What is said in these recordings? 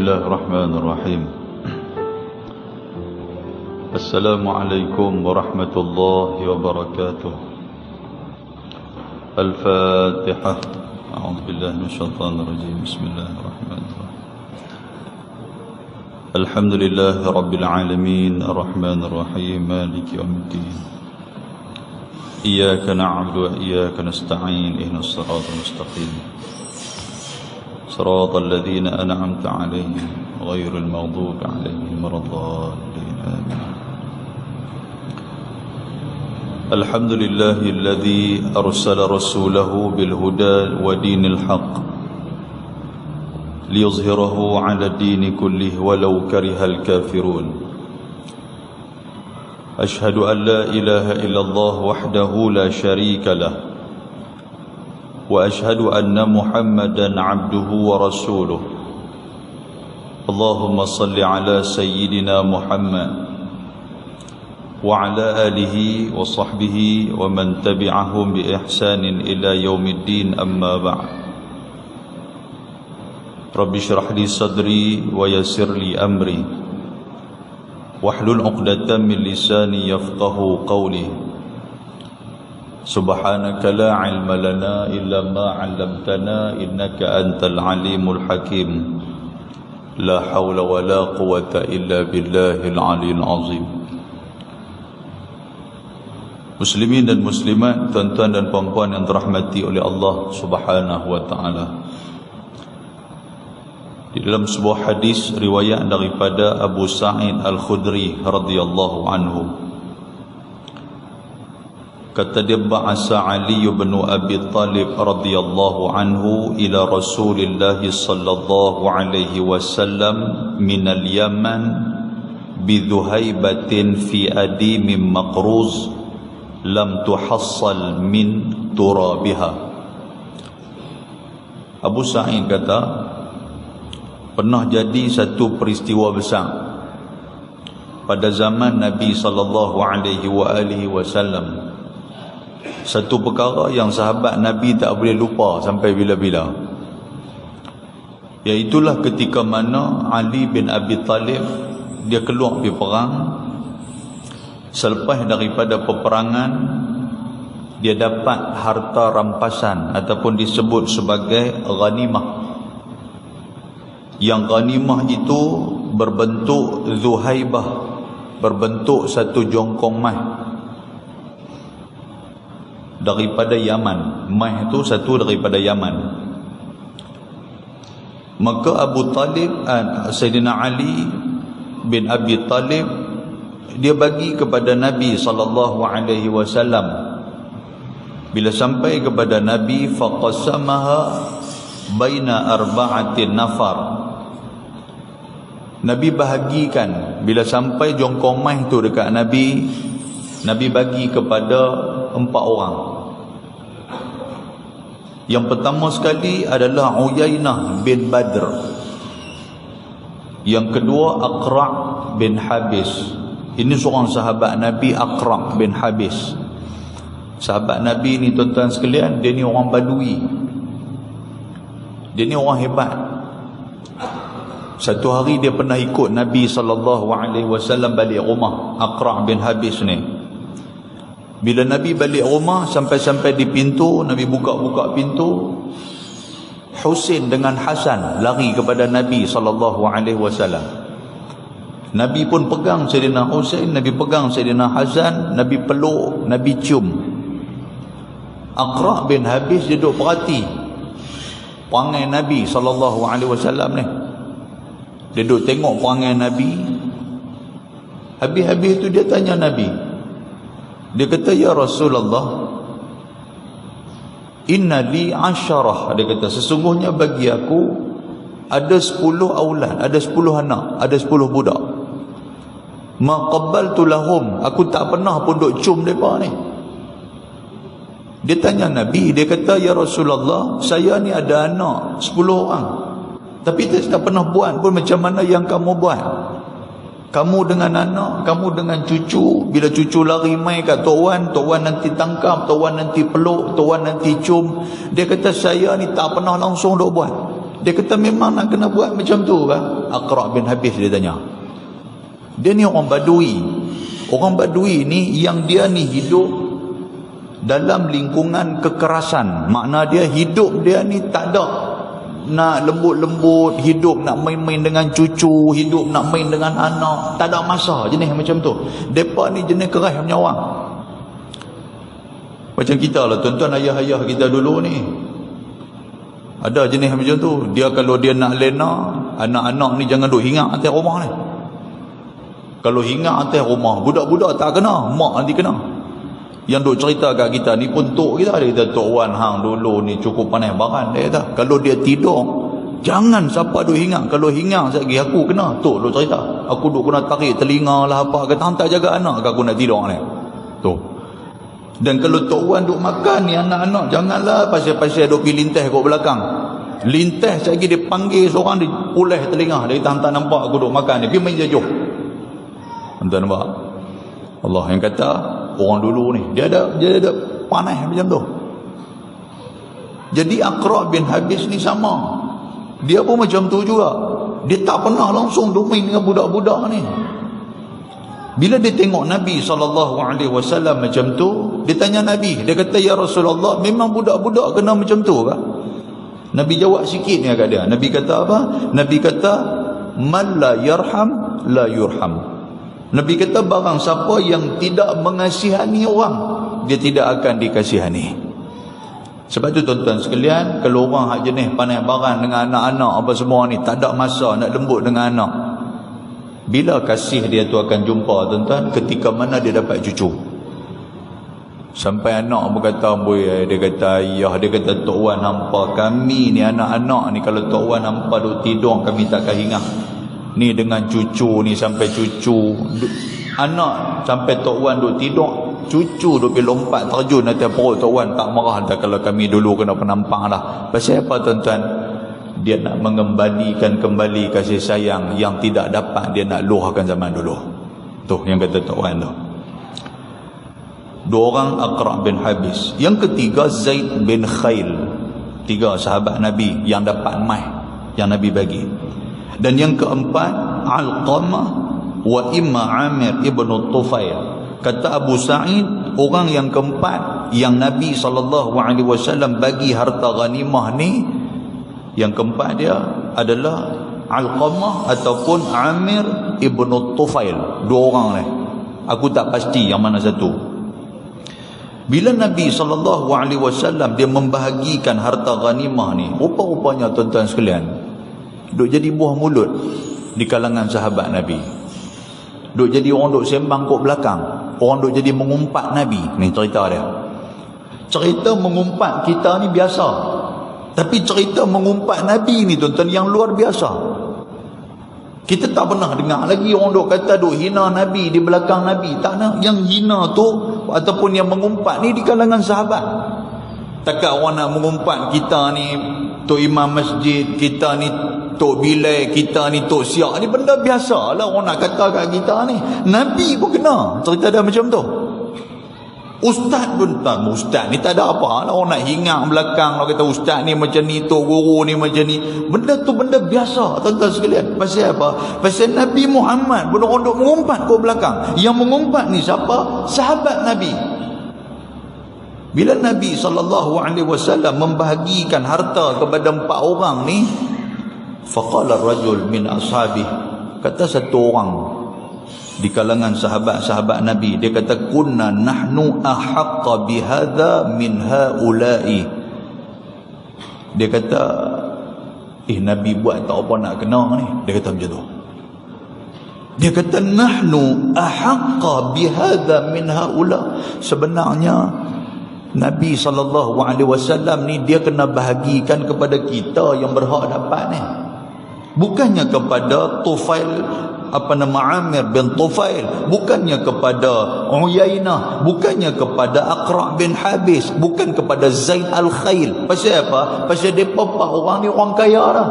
Bismillahirrahmanirrahim. Assalamualaikum warahmatullahi wabarakatuh. Al-Fatihah. A'udzubillahi minasyaitonir rajim. Bismillahirrahmanirrahim. Alhamdulillahi rabbil alamin, arrahmanir rahim, maliki yaumiddin. Iyyaka na'budu wa iyyaka nasta'in, ihdinas siratal mustaqim. صراط الذين أنعمت عليهم غير المغضوب عليهم ولا الضالين آمين. الحمد لله الذي أرسل رسوله بالهدى ودين الحق ليظهره على الدين كله ولو كره الكافرون. أشهد أن لا إله إلا الله وحده لا شريك له وأشهد أن محمدا عبده ورسوله. اللهم صل على سيدنا محمد وعلى آله وصحبه ومن تبعهم بإحسان إلى يوم الدين. أما بعد. رب اشرح لي صدري ويسر لي أمري واحلل عقدة من لساني يفقه قولي. سبحانك لا علم لنا إلا ما علمتنا إنك أنت العليم الحكيم. لا حول ولا قوة إلا بالله العلي العظيم. Muslimin dan muslimat, tuan-tuan dan puan-puan yang dirahmati oleh Allah Subhanahu wa taala. Di dalam sebuah hadis riwayat daripada Abu Sa'id Al-Khudri radhiyallahu anhu, kata dia, ba'asa Ali bin Abi Talib radhiyallahu anhu ila Rasulillah sallallahu alaihi wasallam min al-Yaman bi dhuhaibatin fi adim maqruz lam tuhassal min turabiha. Abu Sa'id kata, pernah jadi satu peristiwa besar pada zaman Nabi sallallahu alaihi wasallam. Satu perkara yang sahabat Nabi tak boleh lupa sampai bila-bila, iaitulah ketika mana Ali bin Abi Talib dia keluar pergi perang. Selepas daripada peperangan, dia dapat harta rampasan ataupun disebut sebagai ghanimah. Yang ghanimah itu berbentuk zuhaibah, berbentuk satu jongkong mah daripada Yaman. Mah itu satu daripada Yaman. Maka Abu Talib, Sayyidina Ali bin Abi Talib, dia bagi kepada Nabi sallallahu alaihi wasallam. Bila sampai kepada Nabi, faqasamaha baina arba'atin nafar. Nabi bahagikan. Bila sampai jongkong mah itu dekat Nabi, Nabi bagi kepada 4 orang. Yang pertama sekali adalah Uyainah bin Badr. Yang kedua Aqra' bin Habis. Ini seorang sahabat Nabi, Aqra' bin Habis. Sahabat Nabi ni, tuan-tuan sekalian, dia ni orang Badui. Dia ni orang hebat. Satu hari dia pernah ikut Nabi SAW balik rumah, Aqra' bin Habis ni. Bila Nabi balik rumah, sampai-sampai di pintu, Nabi buka-buka pintu, Husain dengan Hasan lari kepada Nabi SAW. Nabi pun pegang Sayyidina Husain, Nabi pegang Sayyidina Hasan, Nabi peluk, Nabi cium. Aqra' bin Habis duduk perhati perangai Nabi SAW ni. Dia duduk tengok perangai Nabi. Habis-habis tu dia tanya Nabi. Dia kata, ya Rasulullah, inna li 10. Dia kata, sesungguhnya bagi aku ada 10 aulad, ada 10 anak, ada 10 budak. Ma qabbaltu lahum, aku tak pernah pun duk cium mereka ni. Dia tanya Nabi, dia kata, ya Rasulullah, saya ni ada anak 10 orang, tapi tak pernah buat pun macam mana yang kamu buat. Kamu dengan anak, kamu dengan cucu, bila cucu lari mai kat Tok Wan nanti tangkap, Tok Wan nanti peluk, Tok Wan nanti cium. Dia kata, saya ni tak pernah langsung duk buat. Dia kata memang nak kena buat macam tu kan? Aqra' bin Habis dia tanya. Dia ni orang Badui. Orang Badui ni yang dia ni hidup dalam lingkungan kekerasan. Makna dia hidup dia ni tak ada nak lembut-lembut, hidup nak main-main dengan cucu, hidup nak main dengan anak, tak ada masa jenis macam tu. Depa ni jenis keras punya orang. Macam kita lah tuan-tuan, ayah-ayah kita dulu ni ada jenis macam tu. Dia kalau dia nak lena, anak-anak ni jangan duk hinggap atas rumah ni. Kalau hinggap atas rumah, budak-budak tak kena, mak nanti kena. Yang duk cerita kat kita ni pun tok kita. Dia kata, Tok Wan hang dulu ni cukup pandai baran. Dia kata, kalau dia tidur, jangan siapa duk hinggap. Kalau hinggap sekali aku kena. Tok duk cerita, aku duk kena tarik telinga lah apa. Kata, hang tak jaga anak ke aku nak tidur ni. Tu. Dan kalau Tok Wan duk makan ni anak-anak, janganlah pasal-pasal duk pergi lintas kat belakang. Lintas sekali dia panggil seorang, dia pulih telinga. Dia kata, hang tak nampak aku duk makan ni, pergi main jauh. Tuan nampak? Allah yang kata orang dulu ni dia ada panas macam tu. Jadi Aqra' bin Habis ni sama, dia pun macam tu juga. Dia tak pernah langsung duk main dengan budak-budak ni. Bila dia tengok Nabi SAW macam tu, dia tanya Nabi, dia kata, ya Rasulullah, memang budak-budak kena macam tu ke? Nabi jawab sikit ni kat dia. Nabi kata apa? Nabi kata, man la yarham la yurham. Nabi kata, barang siapa yang tidak mengasihani orang, dia tidak akan dikasihani. Sebab tu tuan-tuan sekalian, kalau orang hak jenis pandai barang dengan anak-anak apa semua ni, tak ada masa nak lembut dengan anak, bila kasih dia tu akan jumpa tuan-tuan, ketika mana dia dapat cucu. Sampai anak berkata, dia kata, ayah, dia kata, Tok Wan hampa kami ni anak-anak ni, kalau Tok Wan hampa duk tidur, kami takkan ingat. Ni dengan cucu ni, sampai cucu anak sampai Tok Wan duk tidur, cucu duk pergi lompat terjun atas perut Tok Wan, tak marah dah kalau kami dulu kena penampang lah. Pasal apa tuan-tuan? Dia nak mengembalikan kembali kasih sayang yang tidak dapat dia nak luahkan zaman dulu. Tu yang kata Tok Wan tu. Dua orang Aqra' bin Habis. Yang ketiga Zaid bin Khail. 3 sahabat Nabi yang dapat mai yang Nabi bagi. Dan yang keempat Alqamah wa Imma Amir ibn Tufail. Kata Abu Sa'id, orang yang keempat yang Nabi SAW bagi harta ghanimah ni, yang keempat dia adalah Alqamah ataupun Amir ibn Tufail. 2 orang ni, aku tak pasti yang mana satu. Bila Nabi SAW dia membahagikan harta ghanimah ni, rupa-rupanya tuan-tuan sekalian, duk jadi buah mulut di kalangan sahabat Nabi. Duk jadi orang duk sembang kat belakang, orang duk jadi mengumpat Nabi. Ni cerita dia. Cerita mengumpat kita ni biasa, tapi cerita mengumpat Nabi ni tuan-tuan yang luar biasa. Kita tak pernah dengar lagi orang duk kata duk hina Nabi di belakang Nabi. Tak nak. Yang hina tu ataupun yang mengumpat ni di kalangan sahabat. Takkan orang nak mengumpat kita ni Tok Imam Masjid, kita ni Tok Bilal, kita ni Tok Siak. Ni benda biasa lah orang nak kata kat kita ni. Nabi pun kena cerita dia macam tu. Ustaz pun tak, ustaz ni tak ada apa lah. Orang nak hingang belakang, orang kata ustaz ni macam ni, tok guru ni macam ni. Benda tu benda biasa tuan-tuan sekalian. Pasal apa? Pasal Nabi Muhammad pun orang duk mengumpat kat belakang. Yang mengumpat ni siapa? Sahabat Nabi. Bila Nabi SAW membahagikan harta kepada 4 orang ni, faqala rajul min ashabih, kata satu orang di kalangan sahabat-sahabat Nabi, dia kata, kunna nahnu ahaqqa bihadha min haula'i. Dia kata, Nabi buat tak apa nak kena ni. Dia kata macam tu. Dia kata, nahnu ahaqqa bihadha min haula. Sebenarnya Nabi SAW ni dia kena bahagikan kepada kita yang berhak dapat ni. Bukannya kepada Tufail, Amir bin Tufail, bukannya kepada Uyainah, bukannya kepada Aqra' bin Habis, bukan kepada Zaid al-Khail. Pasal apa? Pasal mereka 4 orang ni orang kaya dah.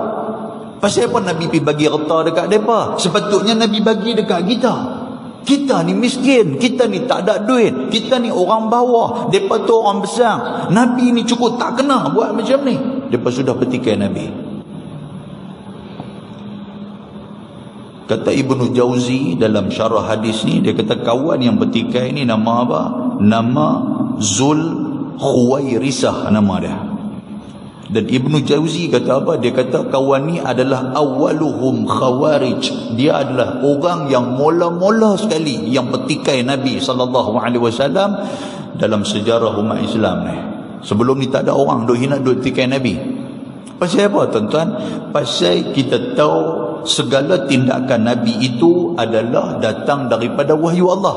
Pasal apa Nabi pergi bagi harta dekat mereka? Sepatutnya Nabi bagi dekat kita. Kita ni miskin, kita ni tak ada duit, kita ni orang bawah, mereka tu orang besar. Nabi ni cukup tak kena buat macam ni. Mereka sudah petikai Nabi. Kata Ibnu Jauzi dalam syarah hadis ni, dia kata kawan yang bertikai ni nama apa? Nama Zul Khuwairisah nama dia. Dan Ibnu Jauzi kata apa? Dia kata kawan ni adalah awaluhum khawarij. Dia adalah orang yang mula-mula sekali yang bertikai Nabi SAW dalam sejarah umat Islam ni. Sebelum ni tak ada orang duk hina duk tikai Nabi. Pasal apa tuan-tuan? Pasal kita tahu segala tindakan Nabi itu adalah datang daripada wahyu Allah.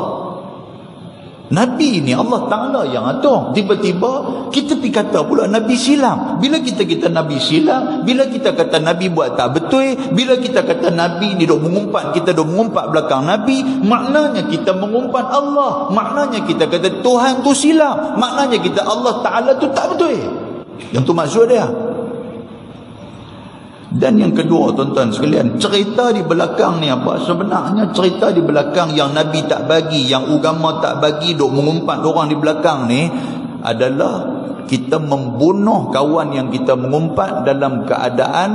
Nabi ni Allah Ta'ala yang atur. Tiba-tiba kita pergi kata pula Nabi silam. Bila kita Nabi silam, bila kita kata Nabi buat tak betul, bila kita kata Nabi ni duk mengumpat, kita duk mengumpat belakang Nabi, maknanya kita mengumpat Allah. Maknanya kita kata Tuhan tu silam. Maknanya kita Allah Ta'ala tu tak betul. Yang tu maksud dia. Dan yang kedua tuan-tuan sekalian, cerita di belakang ni apa? Sebenarnya cerita di belakang yang Nabi tak bagi, yang agama tak bagi, duk mengumpat orang di belakang ni adalah kita membunuh kawan yang kita mengumpat dalam keadaan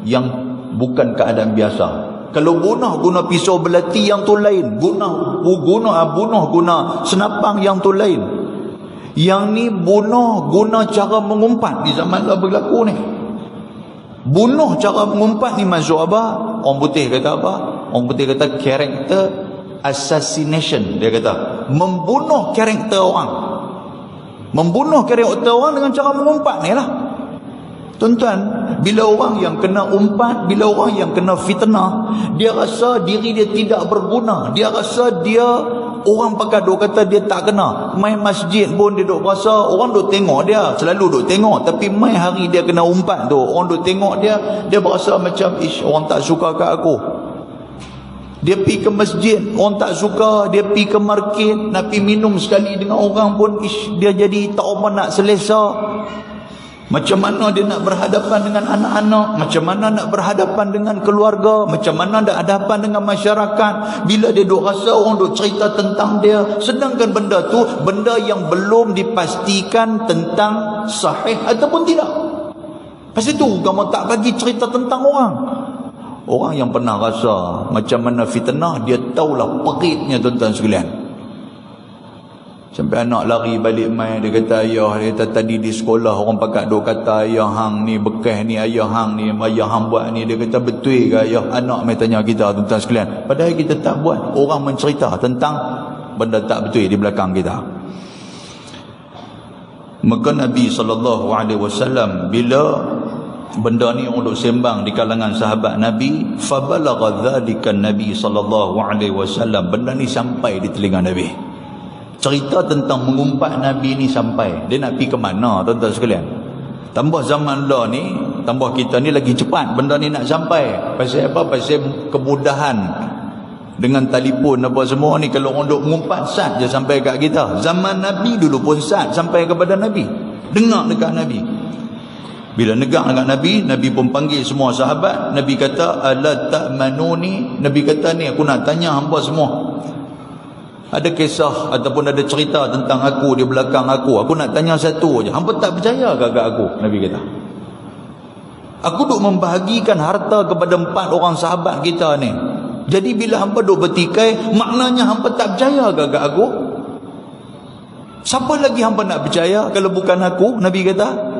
yang bukan keadaan biasa. Kalau bunuh guna pisau belati yang tu lain, bunuh guna senapang yang tu lain. Yang ni bunuh guna cara mengumpat di zaman dah berlaku ni. Bunuh cara mengumpat ni masuk apa? Orang putih kata apa? Orang putih kata character assassination. Dia kata membunuh karakter orang. Membunuh karakter orang dengan cara mengumpat ni lah. Tuan-tuan, bila orang yang kena umpat, bila orang yang kena fitnah, dia rasa diri dia tidak berguna. Dia rasa dia, orang pakai duk kata dia tak kena. Main masjid pun dia duk rasa, orang duk tengok dia, selalu duk tengok. Tapi main hari dia kena umpat tu, orang duk tengok dia, dia berasa macam, orang tak suka kat aku. Dia pergi ke masjid, orang tak suka. Dia pergi ke market, nak pergi minum sekali dengan orang pun, dia jadi tak apa nak selesa. Macam mana dia nak berhadapan dengan anak-anak, macam mana nak berhadapan dengan keluarga, macam mana nak hadapan dengan masyarakat. Bila dia duk rasa orang duk cerita tentang dia, sedangkan benda tu benda yang belum dipastikan tentang sahih ataupun tidak. Pasal tu agama tak bagi cerita tentang orang. Orang yang pernah rasa macam mana fitnah, dia tahulah peritnya tuan-tuan sekalian. Sampai anak lari balik main, dia kata ayah, dia kata tadi di sekolah orang pakat duk kata ayah hang ni bekas ni, ayah hang ni, ayah hang buat ni. Dia kata betul ke ayah? Anak mai tanya kita tuan-tuan sekalian. Padahal kita tak buat. Orang mencerita tentang benda tak betul di belakang kita. Maka Nabi SAW bila benda ni orang duk sembang di kalangan sahabat Nabi, fabalagha dzalika Nabi SAW, benda ni sampai di telinga Nabi. Cerita tentang mengumpat Nabi ni sampai. Dia nak pergi ke mana tuan-tuan sekalian? Tambah zaman lah ni, tambah kita ni lagi cepat benda ni nak sampai. Pasal apa? Pasal kemudahan dengan telefon apa semua ni. Kalau orang duk mengumpat, sat je sampai kat kita. Zaman Nabi dulu pun sat sampai kepada Nabi, dengar dekat Nabi. Bila negak dekat Nabi, Nabi pun panggil semua sahabat. Nabi kata ala ta'manuni. Nabi kata ni aku nak tanya hangpa semua. Ada kisah ataupun ada cerita tentang aku di belakang aku. Aku nak tanya satu aja. Hampa tak percaya ke aku? Nabi kata. Aku duk membahagikan harta kepada 4 orang sahabat kita ni. Jadi bila hampa duk bertikai, maknanya hampa tak percaya ke aku? Siapa lagi hampa nak percaya kalau bukan aku? Nabi kata.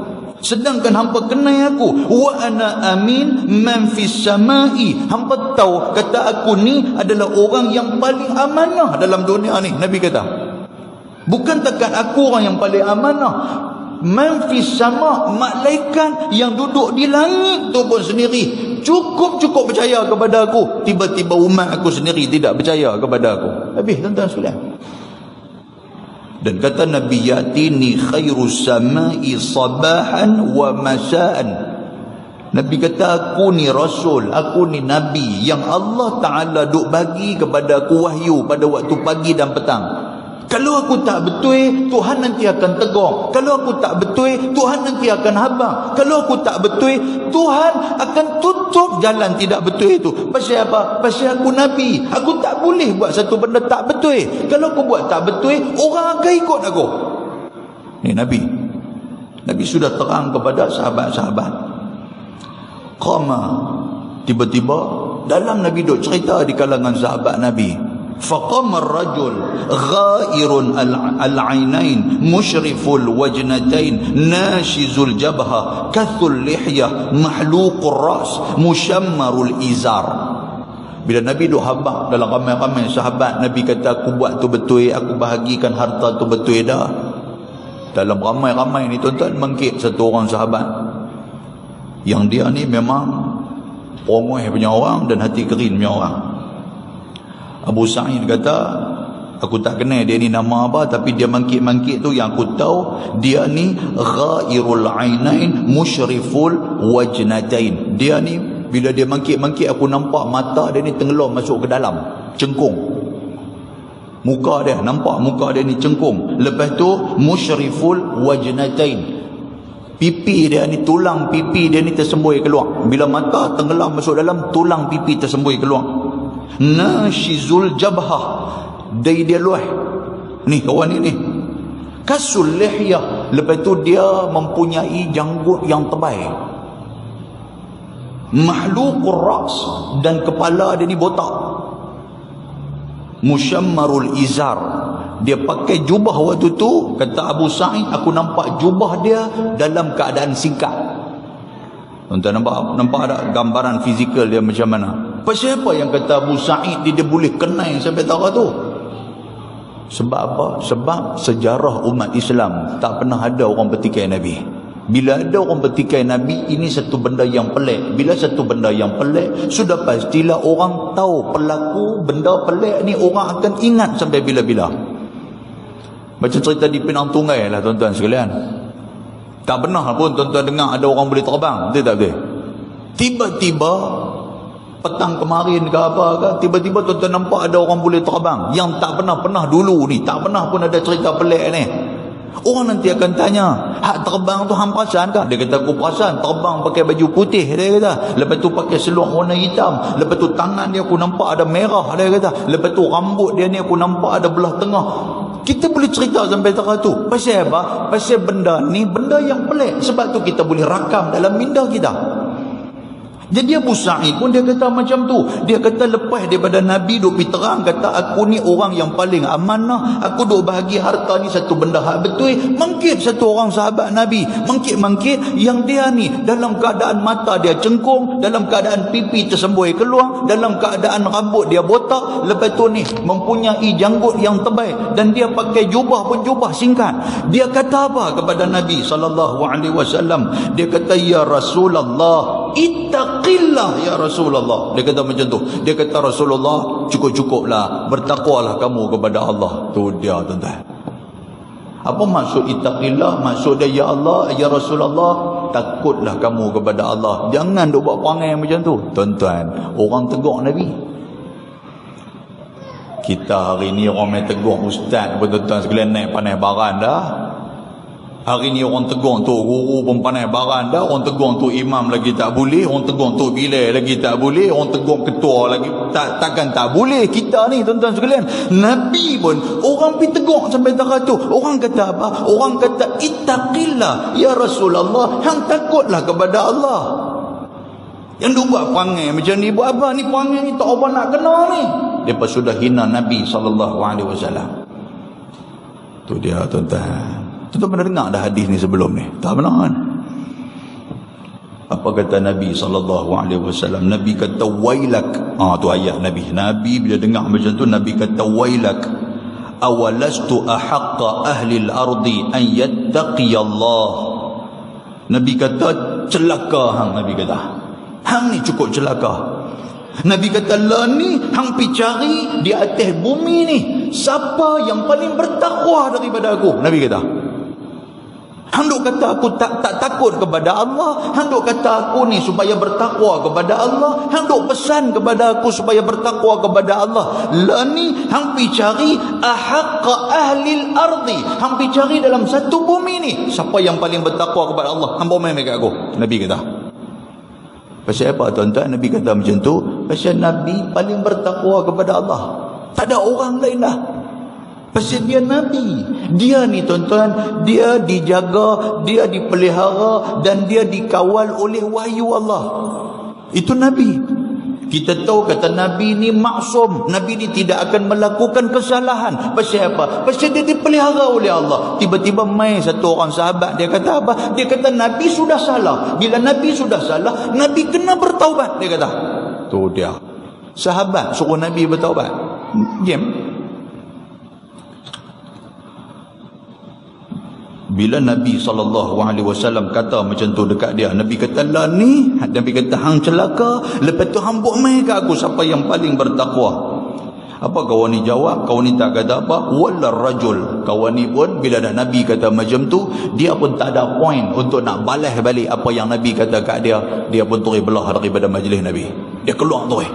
Sedangkan hampa kenal aku, wa ana amin man fis samai. Hampa tahu kata aku ni adalah orang yang paling amanah dalam dunia ni. Nabi kata, bukan takat aku orang yang paling amanah, man fis sama, malaikat yang duduk di langit tu pun sendiri cukup percaya kepada aku. Tiba-tiba umat aku sendiri tidak percaya kepada aku. Habis tuan-tuan sekalian. Dan kata Nabi, yatini khairus samai sabahan wa masaan. Nabi kata aku ni Rasul, aku ni Nabi yang Allah Ta'ala duk bagi kepada aku wahyu pada waktu pagi dan petang. Kalau aku tak betul, Tuhan nanti akan tegur. Kalau aku tak betul, Tuhan nanti akan habang. Kalau aku tak betul, Tuhan akan tutup jalan tidak betul itu. Pasal apa? Pasal aku Nabi. Aku tak boleh buat satu benda tak betul. Kalau aku buat tak betul, orang akan ikut aku. Ni Nabi. Nabi sudah terang kepada sahabat-sahabat. Qama, tiba-tiba Dalam Nabi duk cerita di kalangan sahabat Nabi. Faqama ar-rajul ghairun al-'ainain mushriful wajnatain nashizul jabha kathul lihyah mahluqur ras mushammarul izar. Bila Nabi duk habaq dalam ramai-ramai sahabat, Nabi kata aku buat tu betul, aku bahagikan harta tu betul dah. Dalam ramai-ramai ni tuan-tuan mengkit satu orang sahabat yang dia ni memang pongoi punya orang dan hati kering punya orang. Abu Sa'id kata, aku tak kenal dia ni nama apa, tapi dia mangkit-mangkit tu yang aku tahu dia ni ghairul ainain musyriful wajnatain. Dia ni bila dia mangkit-mangkit aku nampak mata dia ni tenggelam masuk ke dalam, cengkung. Muka dia, nampak muka dia ni cengkung. Lepas tu musyriful wajnatain. Pipi dia ni, tulang pipi dia ni tersembui keluar. Bila mata tenggelam masuk dalam, tulang pipi tersembui keluar. Nashizul jabhah, dia luah. Ni kawan ni kasul lihyah. Lepas tu dia mempunyai janggut yang tebal. Mahluqur ras, dan kepala dia ni botak. Mushammarul izar, dia pakai jubah waktu tu. Kata Abu Sa'id, aku nampak jubah dia dalam keadaan singkat. Tuan-tuan nampak ada gambaran fizikal dia macam mana. Pasal apa yang kata Abu Sa'id dia boleh kenal sampai tahu tu? Sebab apa? Sebab sejarah umat Islam tak pernah ada orang bertikai Nabi. Bila ada orang bertikai Nabi, ini satu benda yang pelik. Bila satu benda yang pelik, sudah pastilah orang tahu pelaku benda pelik ni orang akan ingat sampai bila-bila. Macam cerita di Penang Tunggai lah tuan-tuan sekalian. Tak pernah pun tuan-tuan dengar ada orang boleh terbang. Betul tak betul? Tiba-tiba petang kemarin ke apa ke, tiba-tiba tuan-tuan nampak ada orang boleh terbang. Yang tak pernah dulu ni, tak pernah pun ada cerita pelik ni. Orang nanti akan tanya, hak terbang tu hang perasan tak? Dia kata aku perasan, terbang pakai baju putih, dia kata. Lepas tu pakai seluar warna hitam. Lepas tu tangan dia aku nampak ada merah, dia kata. Lepas tu rambut dia ni aku nampak ada belah tengah. Kita boleh cerita sampai tarikh tu. Pasal apa? Pasal benda ni benda yang pelik. Sebab tu kita boleh rakam dalam minda kita. Jadi Abu Sa'id pun dia kata macam tu. Dia kata lepas daripada Nabi duk pergi terang, kata aku ni orang yang paling amanah, aku duk bahagi harta ni satu benda hak betul. Mangkit satu orang sahabat Nabi, mangkit yang dia ni dalam keadaan mata dia cengkung, dalam keadaan pipi tersembui keluar, dalam keadaan rambut dia botak, lepas tu ni mempunyai janggut yang tebal, dan dia pakai jubah pun jubah singkat. Dia kata apa kepada Nabi SAW? Dia kata, ya Rasulullah, ittaqillah ya Rasulullah. Dia kata macam tu. Dia kata, Rasulullah, cukup-cukuplah, bertakwalah kamu kepada Allah. Tu dia tuan-tuan. Apa maksud ittaqillah? Maksud dia, ya Allah, ya Rasulullah, takutlah kamu kepada Allah. Jangan duk buat perangai macam tu. Tuan-tuan, orang tegur Nabi. Kita hari ni orang main tegur ustaz pun tuan-tuan sekalian naik pandai baran dah. Hari ni orang tegur tu guru pun pandai baran dah. Orang tegur tu imam lagi tak boleh. Orang tegur tu bilal lagi tak boleh. Orang tegur ketua lagi takkan tak boleh. Kita ni tuan-tuan sekalian, Nabi pun orang pergi tegur sampai tarikh tu. Orang kata apa? Orang kata ittaqillah ya Rasulullah, hang takutlah kepada Allah. Yang dia buat perangai macam ni, buat apa ni perangai ni, tak apa nak kena ni. Dia sudah hina Nabi SAW. Tu dia tuan-tuan. Tuan-tuan pernah dengar dah hadis ni sebelum ni? Tak pernah kan? Apa kata Nabi SAW? Nabi kata wailak. Tu ayat Nabi. Nabi bila dengar macam tu, Nabi kata wailak. Awalastu ahaqqa ahli al-ardi an yattaqiyallah. Nabi kata celaka hang. Nabi kata hang ni cukup celaka. Nabi kata lah ni hang pi cari di atas bumi ni siapa yang paling bertakwa daripada aku. Nabi kata hang duk kata aku tak takut kepada Allah, hang duk kata aku ni supaya bertakwa kepada Allah, hang duk pesan kepada aku supaya bertakwa kepada Allah. Lah ni hang pi cari ahaqqa ahlil ardi, hang pi cari dalam satu bumi ni siapa yang paling bertakwa kepada Allah. Hang bawa main dekat aku. Nabi kata. Pasal apa tuan-tuan Nabi kata macam tu? Pasal Nabi paling bertakwa kepada Allah. Tak ada orang lain lah. Pasal dia Nabi. Dia ni tuan-tuan, dia dijaga, dia dipelihara dan dia dikawal oleh wahyu Allah. Itu Nabi. Kita tahu kata Nabi ni maksum. Nabi ni tidak akan melakukan kesalahan. Pasal apa? Pasal dia dipelihara oleh Allah. Tiba-tiba mai satu orang sahabat, dia kata apa? Dia kata Nabi sudah salah. Bila Nabi sudah salah, Nabi kena bertaubat. Dia kata, tu dia. Sahabat suruh Nabi bertaubat. Diam. Bila Nabi SAW kata macam tu dekat dia, Nabi kata lah ni, Nabi kata hang celaka, lepas tu hang buat main kat aku siapa yang paling bertakwa. Apa kawan ni jawab? Kawan ni tak kata apa, wala rajul. Kawan ni pun bila dah Nabi kata macam tu, dia pun tak ada point untuk nak balas balik apa yang Nabi kata kat dia. Dia pun terus belah daripada majlis Nabi. Dia keluar terus.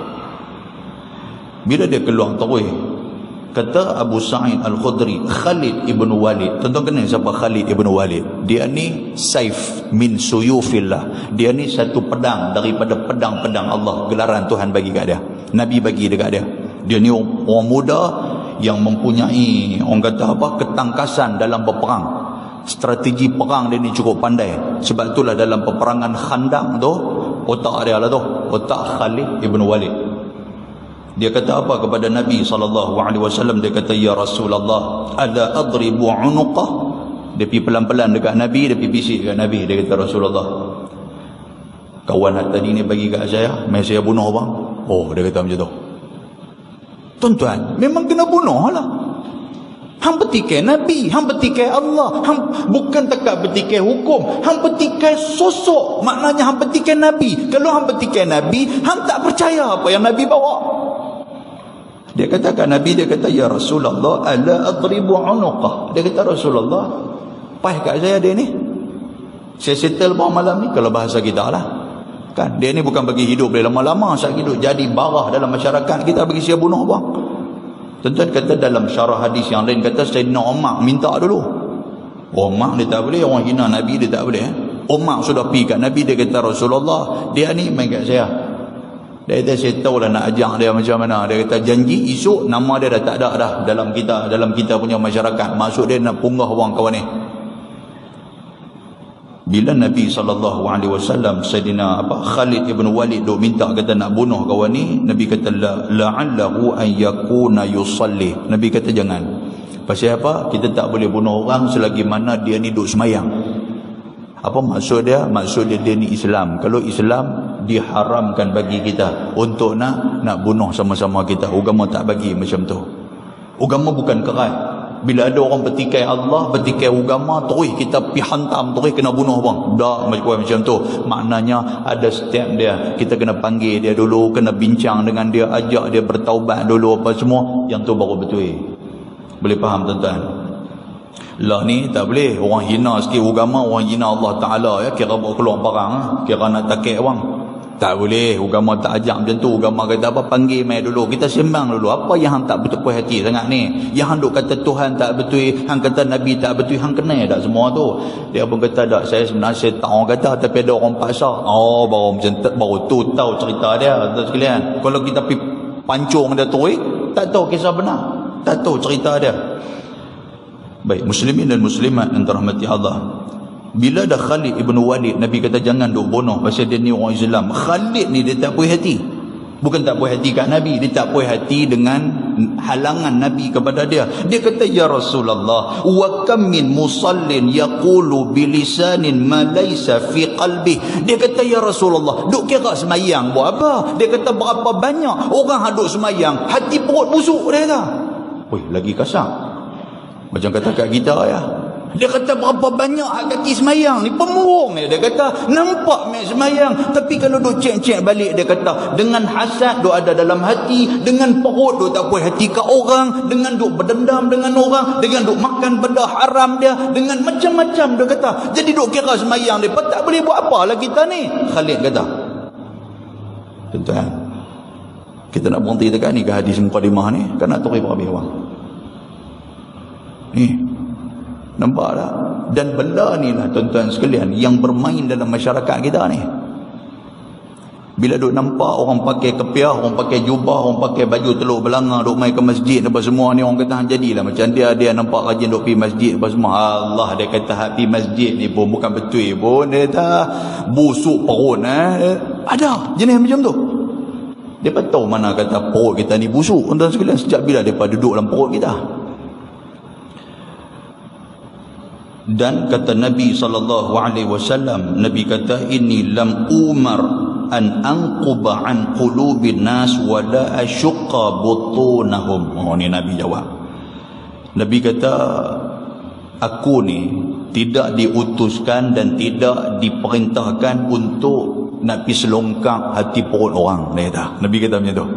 Bila dia keluar terus, kata Abu Sa'id Al-Khudri, Khalid ibn Walid. Tuan-tuan kenal siapa Khalid ibn Walid? Dia ni saif min suyufillah. Dia ni satu pedang daripada pedang-pedang Allah. Gelaran Tuhan bagi kat dia. Nabi bagi dekat dia. Dia ni orang muda yang mempunyai, orang kata apa, ketangkasan dalam berperang. Strategi perang dia ni cukup pandai. Sebab itulah dalam peperangan Khandaq tu, otak dia lah tu, otak Khalid ibn Walid. Dia kata apa kepada Nabi SAW? Dia kata, ya Rasulullah, ala adribu unuqah. Dia pergi pelan-pelan dekat Nabi, dia pergi bisik dekat Nabi. Dia kata, Rasulullah, kawan tadi ni bagi kat saya, mai saya bunuh bang. Oh, dia kata macam tu. Tuan-tuan, memang kena bunuh lah. Hang petikai Nabi, hang petikai Allah, hang bukan dekat petikai hukum, hang petikai sosok. Maknanya hang petikai Nabi. Kalau hang petikai Nabi, hang tak percaya apa yang Nabi bawa. Dia kata kat Nabi, dia kata, ya Rasulullah, ala adribu unuqah. Dia kata, Rasulullah, pah kat saya dia ni. Saya settle bawah malam ni, kalau bahasa kita lah. Kan, dia ni bukan bagi hidup dia lama-lama, saat hidup jadi barah dalam masyarakat kita, bagi saya bunuh bang. Tuan-tuan kata dalam syarah hadis yang lain, kata Sayyidina Umar minta dulu. Umar dia tak boleh, orang hina Nabi dia tak boleh. Umar sudah pergi kat Nabi, dia kata, Rasulullah, dia ni main kat saya. Dia kata, saya tahu lah nak ajak dia macam mana. Dia kata, janji esok nama dia dah tak ada dah dalam kita punya masyarakat. Maksud dia nak punggah orang kawan ni. Bila Nabi SAW, Sayyidina Khalid ibn Walid duk minta kata nak bunuh kawan ni, Nabi kata, la'allahu an yakuna yusalli. Nabi kata jangan. Pasal apa? Kita tak boleh bunuh orang selagi mana dia ni duk semayang. Apa maksud dia? Maksud dia ni Islam. Kalau Islam, diharamkan bagi kita untuk nak bunuh sama-sama kita. Agama tak bagi macam tu. Agama bukan kerat. Bila ada orang petikai Allah, petikai agama, terus kita pergi hantam, terus kena bunuh bang. Tak macam tu. Maknanya ada step dia. Kita kena panggil dia dulu, kena bincang dengan dia, ajak dia bertaubat dulu, apa semua. Yang tu baru betul. Boleh faham tuan-tuan? Lah ni tak boleh. Orang hina sikit agama, orang hina Allah Ta'ala, ya, kira bawa keluar barang, kira nak takik bang. Tak boleh. Agama tak ajak macam tu. Agama kata apa? Panggil mai dulu, kita sembang dulu. Apa yang hang tak betul puas hati sangat ni? Yang hang duk kata Tuhan tak betul, hang kata Nabi tak betul, hang kenal tak semua tu? Dia pun kata tak, saya sebenarnya saya tak orang kata, tapi ada orang paksa. Oh, baru macam tu, baru tu tahu cerita dia. Tuan sekalian, kalau kita pergi pancung dia tu, tak tahu kisah benar, tak tahu cerita dia. Baik, muslimin dan muslimat yang dirahmati Allah, bila dah Khalid ibn Walid, Nabi kata jangan duk bunuh pasal dia ni orang Islam. Khalid ni dia tak puas hati. Bukan tak puas hati kat Nabi, dia tak puas hati dengan halangan Nabi kepada dia. Dia kata, ya Rasulullah, wa kam min musallin yaqulu bilisanin ma laysa fi qalbi. Dia kata, ya Rasulullah, duk kira semayang buat apa? Dia kata, berapa banyak orang duk semayang hati perut busuk. Dia kata, weh, lagi kasar macam kata kat kita ya. Dia kata berapa banyak hak kaki semayang ni, pemurung ni. Dia kata nampak mek semayang, tapi kalau duk cek-cek balik, dia kata dengan hasad duk ada dalam hati, dengan perut duk tak puas hati kat orang, dengan duk berdendam dengan orang, dengan duk makan benda haram dia, dengan macam-macam dia kata. Jadi duk kira semayang dia, tak boleh buat apa lah kita ni. Khalid kata, tuan-tuan, kita nak berhenti dekat ni ke hadis mukadimah ni, kan nak tarik habis orang ni. Nampak tak? Dan benda ni lah tuan-tuan sekalian yang bermain dalam masyarakat kita ni. Bila duk nampak orang pakai kepiah, orang pakai jubah, orang pakai baju teluk belanga, duk main ke masjid apa semua ni, orang kata jadilah macam dia nampak rajin duk pergi masjid apa semua. Allah, dia kata pergi masjid ni pun bukan betul pun, dia kata busuk perut. Ada jenis macam tu. Mereka tahu mana kata perut kita ni busuk. Tuan-tuan sekalian, sejak bila mereka duduk dalam perut kita? Dan kata Nabi SAW, Nabi kata, inni lam umar an anquba an qulubin nas wa la ashqa butunahum. Oh, ni Nabi jawab. Nabi kata, aku ni tidak diutuskan dan tidak diperintahkan untuk nak pergi selongkang hati perut orang. Nabi kata macam tu.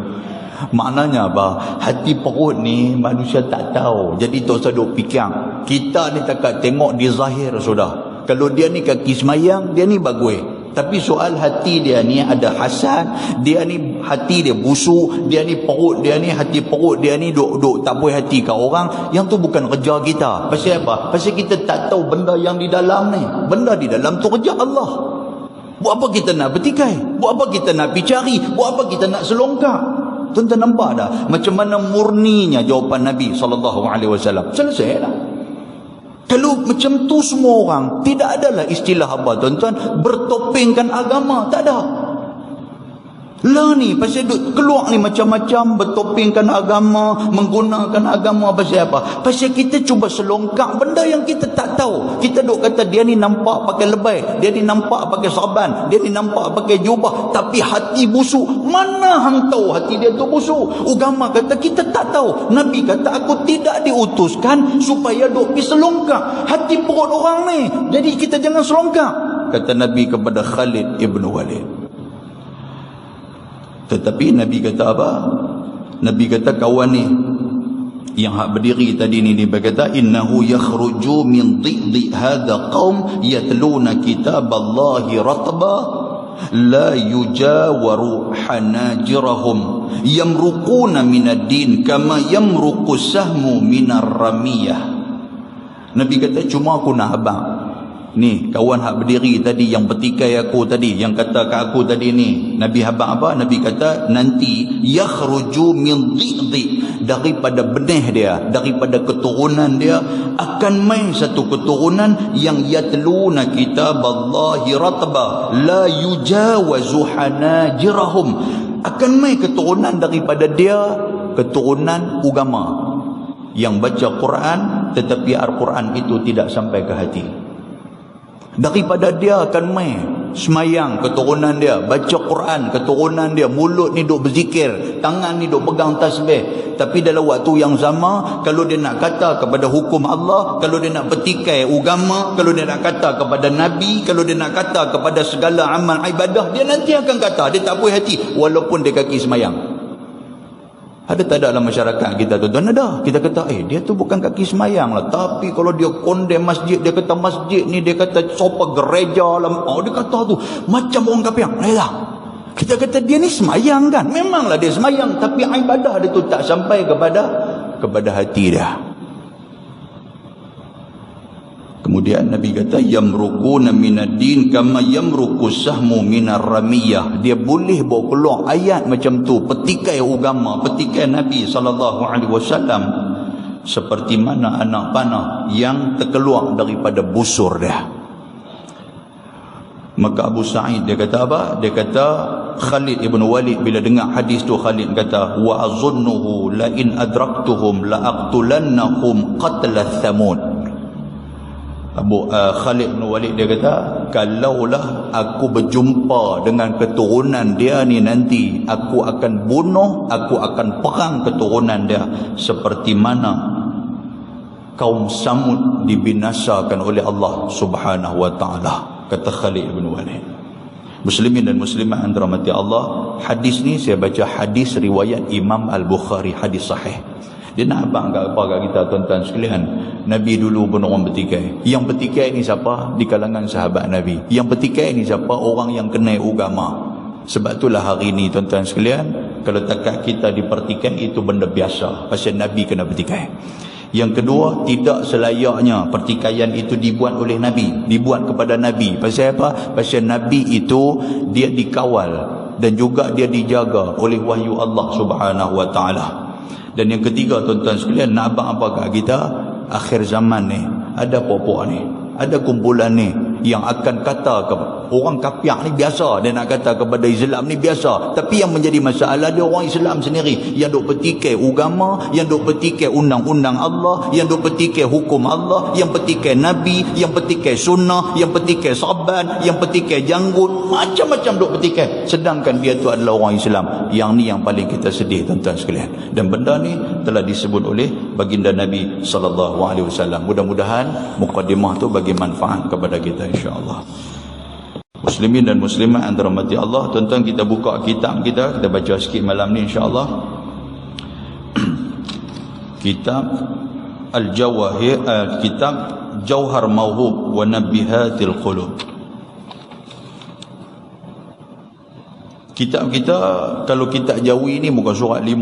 Maknanya apa? Hati perut ni manusia tak tahu. Jadi tak usah duk fikir. Kita ni takat tengok di zahir sudah. Kalau dia ni kaki semayang, dia ni bagus. Tapi soal hati dia ni ada hasad, dia ni hati dia busuk, dia ni perut dia ni, hati perut dia ni duk tak puas hati kat orang. Yang tu bukan kerja kita. Pasal apa? Pasal kita tak tahu benda yang di dalam ni. Benda di dalam tu kerja Allah. Buat apa kita nak bertikai? Buat apa kita nak pergi cari? Buat apa kita nak selongkar? Tuan-tuan nampak dah macam mana murninya jawapan Nabi SAW. Selesai dah. Kalau macam tu semua orang, tidak adalah istilah apa tuan-tuan, bertopengkan agama. Tak ada. Lah ni pasal duk keluar ni macam-macam, bertopengkan agama, menggunakan agama. Pasal apa? Pasal kita cuba selongkak benda yang kita tak tahu. Kita duk kata dia ni nampak pakai lebay, dia ni nampak pakai sarban, dia ni nampak pakai jubah, tapi hati busuk. Mana hang tahu hati dia tu busuk? Agama kata kita tak tahu. Nabi kata aku tidak diutuskan supaya duk pergi selongkak hati perut orang ni. Jadi kita jangan selongkak, kata Nabi kepada Khalid ibn Walid. Tetapi Nabi kata apa? Nabi kata kawan ni yang hak berdiri tadi ni, dia berkata innahu yakhruju min dhidhi hadha qaum yatluna kitaballahi ratba la yujawaru hanajirahum yamruquna minad din kama yamruqu sahmu minar ramiyah. Nabi kata cuma aku nak abang ni kawan hak berdiri tadi yang bertikai aku tadi, yang kata kat aku tadi ni, Nabi habang apa? Nabi kata nanti yakhruju min dhidhi, daripada benih dia, daripada keturunan dia akan main satu keturunan yang yatluna kitaballahi ratba la yujawazu hanajirahum, akan main keturunan daripada dia, keturunan agama yang baca Quran tetapi Al-Quran itu tidak sampai ke hati. Daripada dia akan main semayang keturunan dia, baca Quran keturunan dia, mulut ni duk berzikir, tangan ni duk pegang tasbih, tapi dalam waktu yang sama kalau dia nak kata kepada hukum Allah, kalau dia nak petikai agama, kalau dia nak kata kepada Nabi, kalau dia nak kata kepada segala amal ibadah, dia nanti akan kata dia tak puas hati walaupun dia kaki semayang. Ada tak ada dalam masyarakat kita tuan-tuan? Ada. Kita kata dia tu bukan kaki semayang lah, tapi kalau dia kondem masjid, dia kata masjid ni, dia kata sopa gereja lah, dia kata tu macam orang kafir. Kita kata dia ni semayang kan, memanglah dia semayang, tapi ibadah dia tu tak sampai kepada hati dia. Kemudian Nabi kata yamruquna minad din kama yamruqu sahmu minar ramiyah. Dia boleh bawa keluar ayat macam tu, petikai agama, petikai Nabi SAW, seperti mana anak panah yang terkeluar daripada busur dia. Maka Abu Sa'id dia kata apa? Dia kata Khalid ibn Walid bila dengar hadis tu, Khalid kata wa azunnuhu la in adraktuhum la aqtulannahum qatla thamud. Khalid bin Walid dia kata kalaulah aku berjumpa dengan keturunan dia ni nanti, aku akan bunuh, aku akan perang keturunan dia seperti mana kaum Samud dibinasakan oleh Allah Subhanahu wa taala, kata Khalid bin Walid. Muslimin dan muslimat yang dirahmati Allah, hadis ni saya baca hadis riwayat Imam Al-Bukhari, hadis sahih. Dia nak abang kat apa kat kita tuan-tuan sekalian? Nabi dulu pun orang bertikai. Yang bertikai ni siapa? Di kalangan sahabat Nabi. Yang bertikai ni siapa? Orang yang kenal agama. Sebab itulah hari ni tuan-tuan sekalian, kalau takat kita dipertikai itu benda biasa. Pasal Nabi kena bertikai. Yang kedua, tidak selayaknya pertikaian itu dibuat oleh Nabi, dibuat kepada Nabi. Pasal apa? Pasal Nabi itu dia dikawal dan juga dia dijaga oleh wahyu Allah Subhanahu wa taala. Dan yang ketiga tuan-tuan sekalian, nak abang apa kat kita? Akhir zaman ni ada popok ni, ada kumpulan ni yang akan kata orang kafir ni biasa, dia nak kata kepada Islam ni biasa, tapi yang menjadi masalah dia orang Islam sendiri yang duk petikai agama, yang duk petikai undang-undang Allah, yang duk petikai hukum Allah, yang petikai Nabi, yang petikai sunnah, yang petikai saban, yang petikai janggut, macam-macam duk petikai, sedangkan dia tu adalah orang Islam. Yang ni yang paling kita sedih, tuan-tuan sekalian. Dan benda ni telah disebut oleh baginda Nabi SAW. Mudah-mudahan mukadimah tu bagi manfaat kepada kita, insya-Allah. Muslimin dan muslimat yang dirahmati Allah, tuan-tuan, kita buka kitab kita baca sikit malam ni, insya-Allah. Kitab Al-Jawahir, kitab Jauhar Mawhub wa Nabihatil Qulub. Kitab kita, kalau kitab Jawi ni muka surat 5,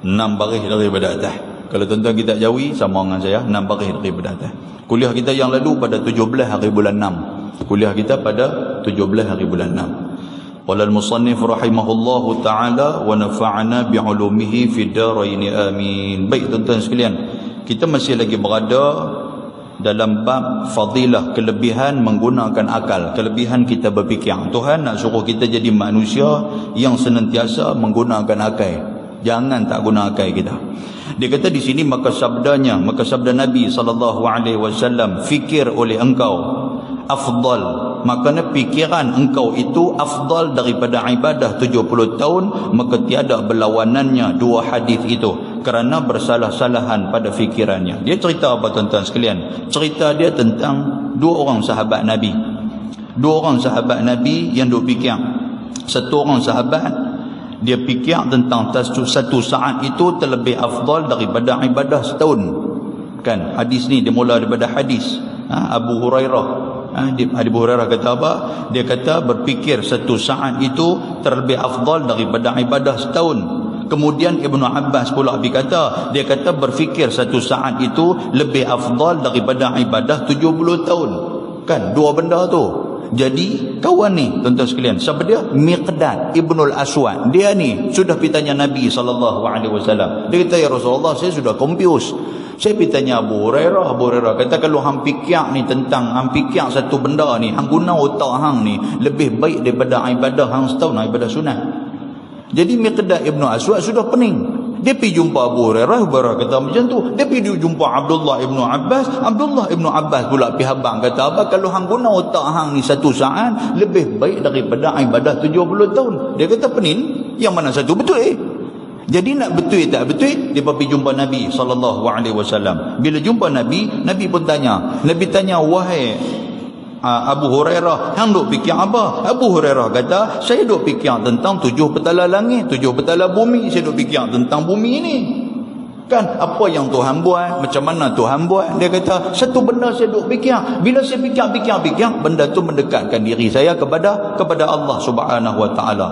6 baris daripada atas. Kalau tuan-tuan kitab Jawi sama dengan saya, 6 baris daripada atas. Kuliah kita yang lalu pada 17 hari bulan 6. Kuliah kita pada 17 hari bulan 6. Qala al-musannif rahimahullahu ta'ala wa nafa'ana bi'ulumihi fid darain amin. Baik tuan-tuan sekalian, kita masih lagi berada dalam bab fadilah, kelebihan menggunakan akal, kelebihan kita berfikir. Tuhan nak suruh kita jadi manusia yang senantiasa menggunakan akal. Jangan tak guna akal kita. Dia kata di sini, maka sabda Nabi SAW, fikir oleh engkau afdal, maknanya fikiran engkau itu afdal daripada ibadah 70 tahun, maka tiada berlawanannya dua hadis itu, kerana bersalah-salahan pada fikirannya. Dia cerita apa tuan-tuan sekalian? Cerita dia tentang dua orang sahabat Nabi. Dua orang sahabat Nabi yang duk fikir. Satu orang sahabat, dia fikir tentang satu saat itu terlebih afdal daripada ibadah setahun. Kan hadis ni dia mula daripada hadis Abu Hurairah. Abu Hurairah kata apa? Dia kata berfikir satu saat itu terlebih afdal daripada ibadah setahun. Kemudian Ibnu Abbas pula berkata, dia kata berfikir satu saat itu lebih afdal daripada ibadah 70 tahun. Kan dua benda tu. Jadi kawan ni tuan-tuan sekalian, siapa dia? Miqdad Ibnul Aswad. Dia ni sudah pitanya Nabi SAW. Dia kata, ya Rasulullah, saya sudah confused. Saya pitanya Abu Hurairah. Abu Hurairah kata, kalau hang fikir ni tentang hang fikir satu benda ni, hang guna otak hang ni lebih baik daripada ibadah hang setahun, ibadah sunat. Jadi Miqdad Ibnul Aswad sudah pening. Dia pergi jumpa Abu Hurairah, kata macam tu. Dia pergi jumpa Abdullah Ibn Abbas. Abdullah Ibn Abbas pula pergi habang, kata apa? Kalau hang guna otak hang ni satu saat, lebih baik daripada ibadah 70 tahun. Dia kata pening, yang mana satu betul Jadi nak betul tak betul, dia pergi jumpa Nabi SAW. Bila jumpa Nabi, Nabi pun tanya. Nabi tanya, wahai Abu Hurairah, hang duk fikir apa? Abu Hurairah kata, saya duk fikir tentang 7 petala langit, 7 petala bumi. Saya duk fikir tentang bumi ni. Kan apa yang Tuhan buat, macam mana Tuhan buat. Dia kata, satu benda saya duk fikir. Bila saya fikir, benda tu mendekatkan diri saya kepada Allah Subhanahu wa taala.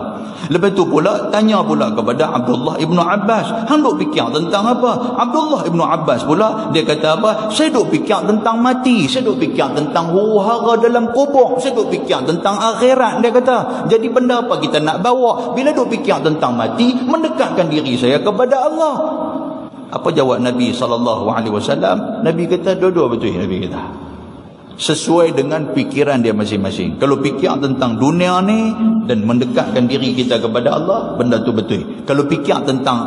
Lepas tu pula tanya pula kepada Abdullah Ibn Abbas, hang duk fikir tentang apa? Abdullah Ibn Abbas pula dia kata apa? Saya duk fikir tentang mati, saya duk fikir tentang huru-hara dalam kubur, saya duk fikir tentang akhirat. Dia kata, jadi benda apa kita nak bawa? Bila duk fikir tentang mati, mendekatkan diri saya kepada Allah. Apa jawab Nabi SAW? Nabi kata, dua-dua betul. Nabi kata, sesuai dengan fikiran dia masing-masing. Kalau fikir tentang dunia ni dan mendekatkan diri kita kepada Allah, benda tu betul. Kalau fikir tentang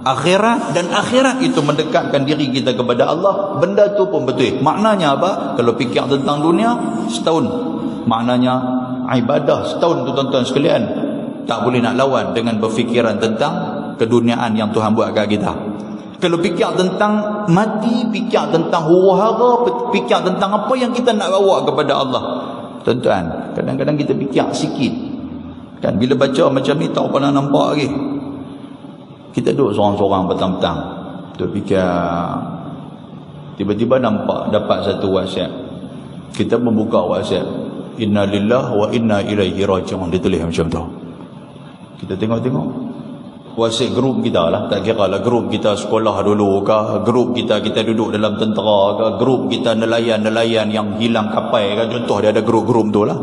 akhirat dan akhirat itu mendekatkan diri kita kepada Allah, benda tu pun betul. Maknanya apa? Kalau fikir tentang dunia, setahun. Maknanya ibadah setahun tu tuan-tuan sekalian, tak boleh nak lawan dengan berfikiran tentang keduniaan yang Tuhan buat kat kita. Kalau fikir tentang mati, fikir tentang huru-hara, fikir tentang apa yang kita nak bawa kepada Allah. Tuan-tuan, kadang-kadang kita fikir sikit. Kan bila baca macam ni tak pernah nampak lagi. Kita duduk seorang-seorang petang-petang, tu fikir, tiba-tiba dapat satu WhatsApp. Kita membuka WhatsApp, inna lillahi wa inna ilaihi raji'un, dia tulis macam tu. Kita tengok-tengok WhatsApp grup kita lah, tak kira lah grup kita sekolah dulu ke, grup kita duduk dalam tentera ke, grup kita nelayan-nelayan yang hilang kapal ke, contoh dia ada grup-grup tu lah.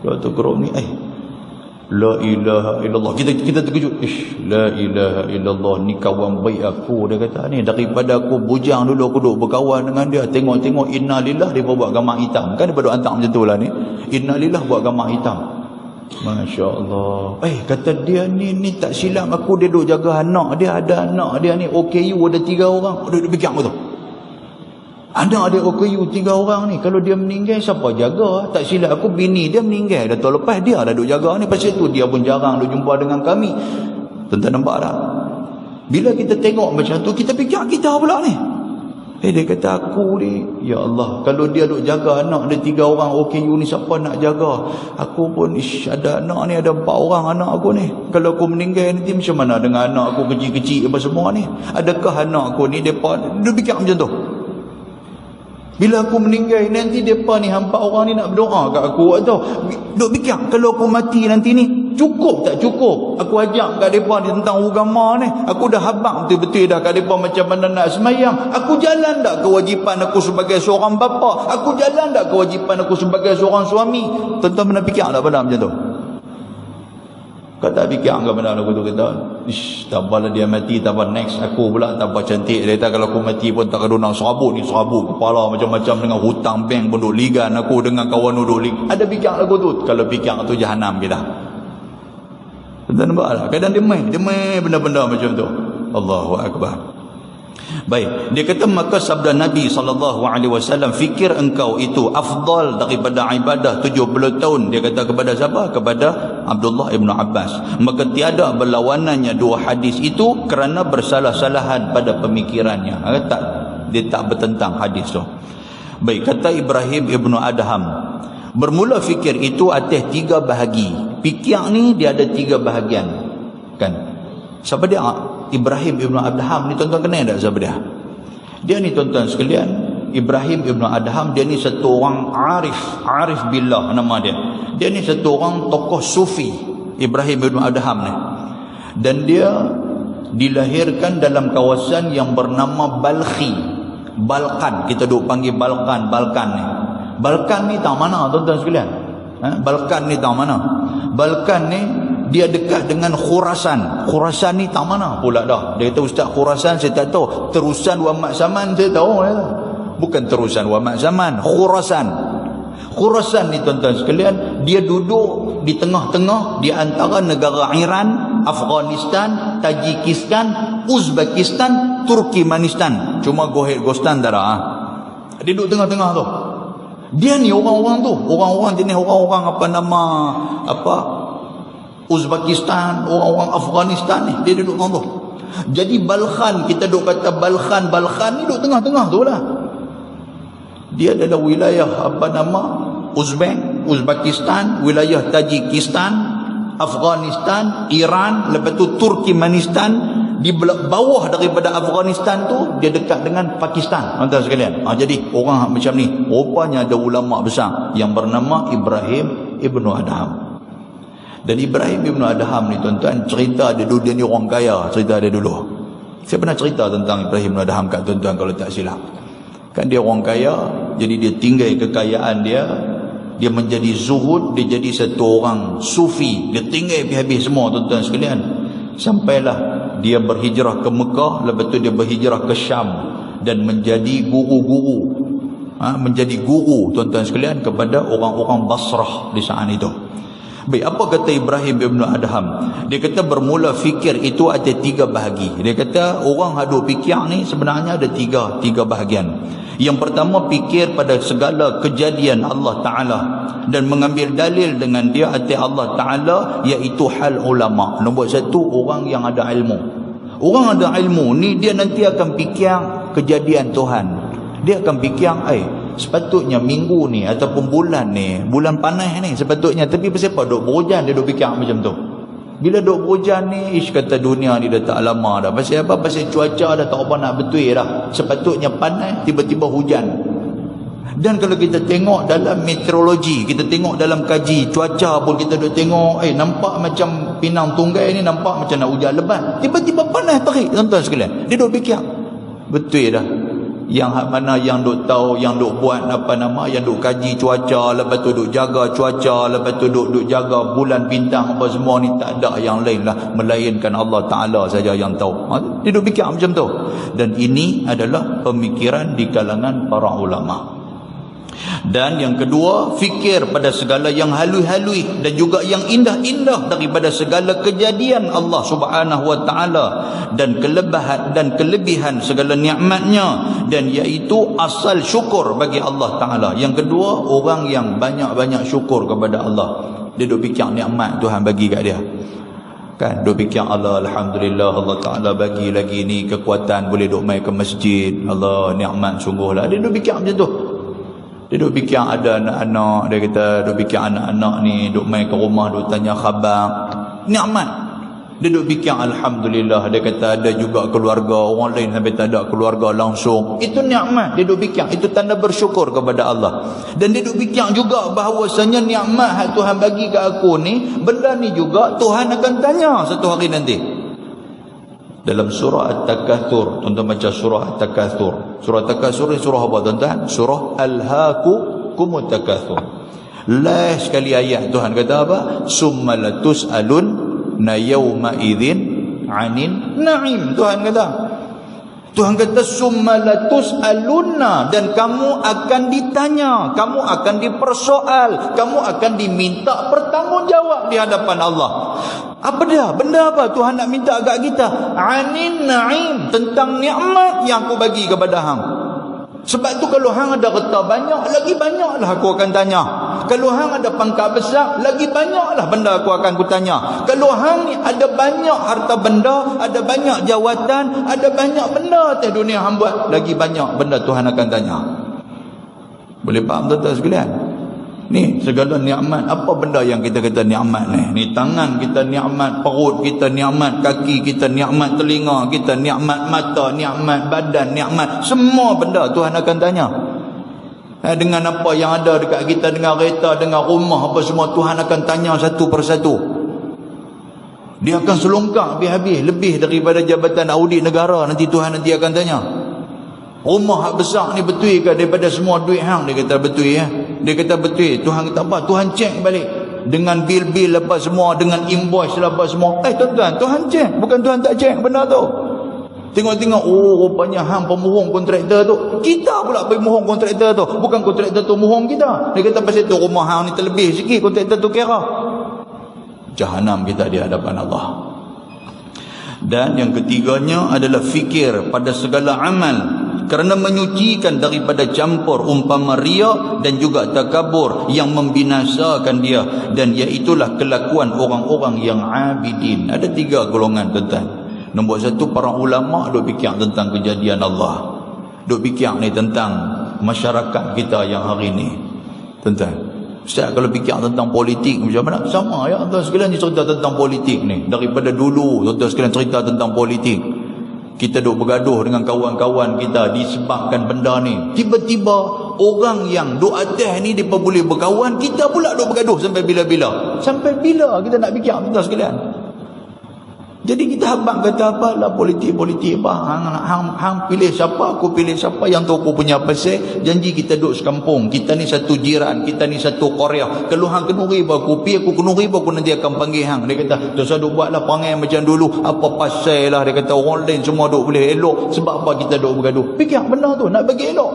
Lepas tu grup ni, La ilaha illallah. Kita terkejut. La ilaha illallah, ni kawan baik aku. Dia kata ni, daripada aku bujang dulu aku duduk berkawan dengan dia, tengok-tengok innalillah dia buat gambar hitam. Kan dia pada hantar macam tu lah ni. Innalillah buat gambar hitam. Masya Allah. Kata dia ni tak silap aku, dia duduk jaga anak dia. Ada anak dia ni OKU ada 3 orang. Duduk fikir aku tu. Anak dia OKU 3 orang ni, kalau dia meninggal siapa jaga? Tak silap aku bini dia meninggal dah tahun lepas, dia dah duduk jaga ni. Pasal tu dia pun jarang duduk jumpa dengan kami. Tuan-tuan nampak tak? Bila kita tengok macam tu, kita fikir kita pula ni. Dia kata aku ni, ya Allah, kalau dia duk jaga anak dia 3 orang OKU ni, siapa nak jaga? Aku pun ada anak ni, ada 4 orang anak aku ni. Kalau aku meninggal nanti macam mana dengan anak aku kecil-kecil apa semua ni? Adakah anak aku ni depa dia fikir macam tu? Bila aku meninggal nanti depa ni hampa orang ni nak berdoa kat aku atau duk fikir kalau aku mati nanti ni cukup tak cukup aku ajak kat depa ni tentang agama ni, aku dah habaq betul-betul dah kat depa macam mana nak semayang, aku jalan tak kewajipan aku sebagai seorang bapa, aku jalan tak kewajipan aku sebagai seorang suami. Tuan-tuan pernah fikir tak benda macam tu? Kata fikir ke benda aku tu, kata tak apalah dia mati, tak apa, next aku pula tak apa cantik. Dia kata kalau aku mati pun tak kena serabut ni, serabut kepala macam-macam dengan hutang bank pun duk ligan aku dengan kawan duk ligan. Ada fikir aku tu. Kalau fikir tu jahanam kita. Tuan-tuan nampak tak? Kadang dia main benda-benda macam tu. Allahu Akbar. Baik, dia kata maka sabda Nabi SAW, fikir engkau itu afdal daripada ibadah 70 tahun. Dia kata kepada siapa? Kepada Abdullah ibn Abbas. Maka tiada berlawanannya dua hadis itu kerana bersalah-salahan pada pemikirannya. Dia tak bertentang hadis tu. Baik, kata Ibrahim ibn Adham, bermula fikir itu atas 3 bahagi. Fikir ni dia ada 3 bahagian. Kan? Siapa dia? Ibrahim ibn Adham ni tuan-tuan kenal tak siapa dia? Dia ni tuan-tuan sekalian, Ibrahim ibn Adham, dia ni satu orang arif billah nama dia. Dia ni satu orang tokoh sufi, Ibrahim ibn Adham ni. Dan dia dilahirkan dalam kawasan yang bernama Balkan. Kita duk panggil Balkan ni. Balkan ni tak mana tuan-tuan sekalian? Balkan ni tak mana? Balkan ni dia dekat dengan Khurasan. Khurasan ni tak mana pula dah. Dia kata Ustaz, Khurasan saya tak tahu. Terusan wa mak zaman saya tahu. Bukan terusan wa mak zaman, Khurasan. Khurasan ni tuan-tuan sekalian, dia duduk di tengah-tengah di antara negara Iran, Afghanistan, Tajikistan, Uzbekistan, Turkmenistan. Cuma Gohit-Gostan tak ada. Dia duduk tengah-tengah tu. Dia ni orang-orang tu, orang-orang jenis orang-orang Uzbekistan, orang-orang Afghanistan ni, dia duduk tengah tu. Jadi Balkhan, kita duk kata Balkhan ni duduk tengah-tengah tu lah. Dia adalah wilayah Uzbekistan, wilayah Tajikistan, Afghanistan, Iran, lepas tu Turkmenistan. Di bawah daripada Afghanistan tu dia dekat dengan Pakistan, tuan-tuan sekalian. Jadi orang macam ni rupanya ada ulama besar yang bernama Ibrahim ibn Adham. Dan Ibrahim ibn Adham ni tuan-tuan, cerita dia dulu, dia ni orang kaya, cerita dia dulu. Saya pernah cerita tentang Ibrahim ibn Adham kat tuan-tuan kalau tak silap. Kan dia orang kaya, jadi dia tinggal kekayaan dia, dia menjadi zuhud, dia jadi satu orang sufi, dia tinggal habis semua tuan-tuan sekalian. Sampailah dia berhijrah ke Mekah, lepas tu dia berhijrah ke Syam dan menjadi guru-guru. Menjadi guru tuan-tuan sekalian kepada orang-orang Basrah di saat itu. Baik, apa kata Ibrahim ibn Adham? Dia kata bermula fikir itu ada 3 bahagi. Dia kata orang hadut fikir ni sebenarnya ada 3 bahagian. Yang pertama, fikir pada segala kejadian Allah Ta'ala dan mengambil dalil dengan dia atas Allah Ta'ala, iaitu hal ulama. Nombor 1, orang yang ada ilmu. Orang ada ilmu ni dia nanti akan fikir kejadian Tuhan. Dia akan fikir, sepatutnya minggu ni ataupun bulan ni, bulan panas ni sepatutnya, tapi pasal apa duk berhujan, dia duk fikir macam tu. Bila duk berhujan ni, kata dunia ni dah tak lama dah. Pasal apa? Pasal cuaca dah tak apa nak betul dah. Sepatutnya panas, tiba-tiba hujan. Dan kalau kita tengok dalam meteorologi, kita tengok dalam kaji cuaca pun, kita duk tengok, nampak macam Pinang Tunggai ni nampak macam nak hujan lebat, tiba-tiba panas terik tuan-tuan sekalian. Dia duk fikir, betul dah, Yang mana yang duk tahu, yang duk buat apa nama, yang duk kaji cuaca, lepas tu duk jaga cuaca, lepas tu duk jaga bulan bintang apa semua ni, tak ada yang lain lah melainkan Allah Ta'ala saja yang tahu. Dia duk fikir macam tu. Dan ini adalah pemikiran di kalangan para ulama. Dan yang kedua, fikir pada segala yang halus-halus dan juga yang indah-indah daripada segala kejadian Allah Subhanahu wa taala dan kelebihan segala nikmatnya, dan iaitu asal syukur bagi Allah Taala. Yang kedua, orang yang banyak-banyak syukur kepada Allah. Dia duk fikir nikmat Tuhan bagi kat dia. Kan duk fikir Allah, alhamdulillah Allah Taala bagi lagi ni kekuatan boleh duk mai ke masjid. Allah nikmat sungguhlah. Dia duk fikir macam tu. Dia duk fikir ada anak-anak, dia kata duk fikir anak-anak ni duk main ke rumah, duk tanya khabar, nikmat. Dia duk fikir alhamdulillah, dia kata ada juga keluarga, orang lain sampai tak ada keluarga langsung, itu nikmat. Dia duk fikir, itu tanda bersyukur kepada Allah. Dan dia duk fikir juga bahawasanya nikmat yang Tuhan bagi ke aku ni, benda ni juga Tuhan akan tanya satu hari nanti. Dalam surah At-Takatsur, tuan-tuan baca surah At-Takatsur. Surah At-Takatsur ni surah apa tuan-tuan? Surah Alhaakumut Takatsur. Last sekali ayat Tuhan kata apa? Summa latus'alunna yawma idzin 'anin na'im. Tuhan kata summa latus'alunna, dan kamu akan ditanya, kamu akan dipersoal, kamu akan diminta pertanggungjawab di hadapan Allah. Apa dia? Benda apa Tuhan nak minta agak kita? Anin na'im, tentang nikmat yang aku bagi kepada hang. Sebab tu kalau hang ada harta banyak, lagi banyaklah aku akan tanya. Kalau hang ada pangkat besar, lagi banyaklah benda aku akan kutanya. Kalau hang ni ada banyak harta benda, ada banyak jawatan, ada banyak benda atas dunia hang buat, lagi banyak benda Tuhan akan tanya. Boleh faham tuan-tuan sekalian? Ni segala nikmat, apa benda yang kita kata nikmat ni? Ni tangan kita nikmat, perut kita nikmat, kaki kita nikmat, telinga kita nikmat, mata nikmat, badan nikmat, semua benda Tuhan akan tanya. Dengan apa yang ada dekat kita, dengan kereta, dengan rumah, apa semua Tuhan akan tanya satu persatu. Dia akan selongkak habis-habis, lebih daripada jabatan audit negara nanti Tuhan nanti akan tanya. Rumah hak besar ni betul ke daripada semua duit hang? Dia kata betul ya. Dia kata betul. Tuhan kata apa? Tuhan cek balik dengan bil-bil apa semua, dengan invoice apa semua. Tuan-tuan, Tuhan cek, bukan Tuhan tak cek benda tu. Tengok-tengok, oh rupanya hang pemohon kontraktor tu. Kita pula pemohon kontraktor tu, bukan kontraktor tu mohon kita. Dia kata pasal tu rumah hang ni terlebih sikit, kontraktor tu kira. Jahanam kita di hadapan Allah. Dan yang ketiganya adalah fikir pada segala amal, kerana menyucikan daripada campur umpama riya dan juga takabur yang membinasakan dia, dan iaitulah kelakuan orang-orang yang abidin. Ada 3 golongan tuan-tuan. Nombor 1, para ulama duk fikir tentang kejadian Allah, duk fikir ni tentang masyarakat kita yang hari ni. Tuan-tuan, Ustaz kalau fikir tentang politik macam mana? Sama ya tuan sekalian, cerita tentang politik ni. Daripada dulu tuan sekalian cerita tentang politik. Kita duk bergaduh dengan kawan-kawan kita disebabkan benda ni. Tiba-tiba orang yang duk atas ni dia boleh berkawan, kita pula duk bergaduh sampai bila-bila. Sampai bila kita nak fikir tuan sekalian? Jadi kita habaq kata apa lah politik-politik apa, hang pilih siapa, aku pilih siapa, yang tu aku punya pasal. Janji kita duduk sekampung, kita ni satu jiran, kita ni satu Korea. Kalau hang kenuri aku pi, aku kenuri aku nanti akan panggil hang. Dia kata dosa duk buatlah perangai macam dulu, apa pasal lah. Dia kata orang lain semua duk boleh elok, sebab apa kita duk bergaduh? Fikir benda tu nak bagi elok.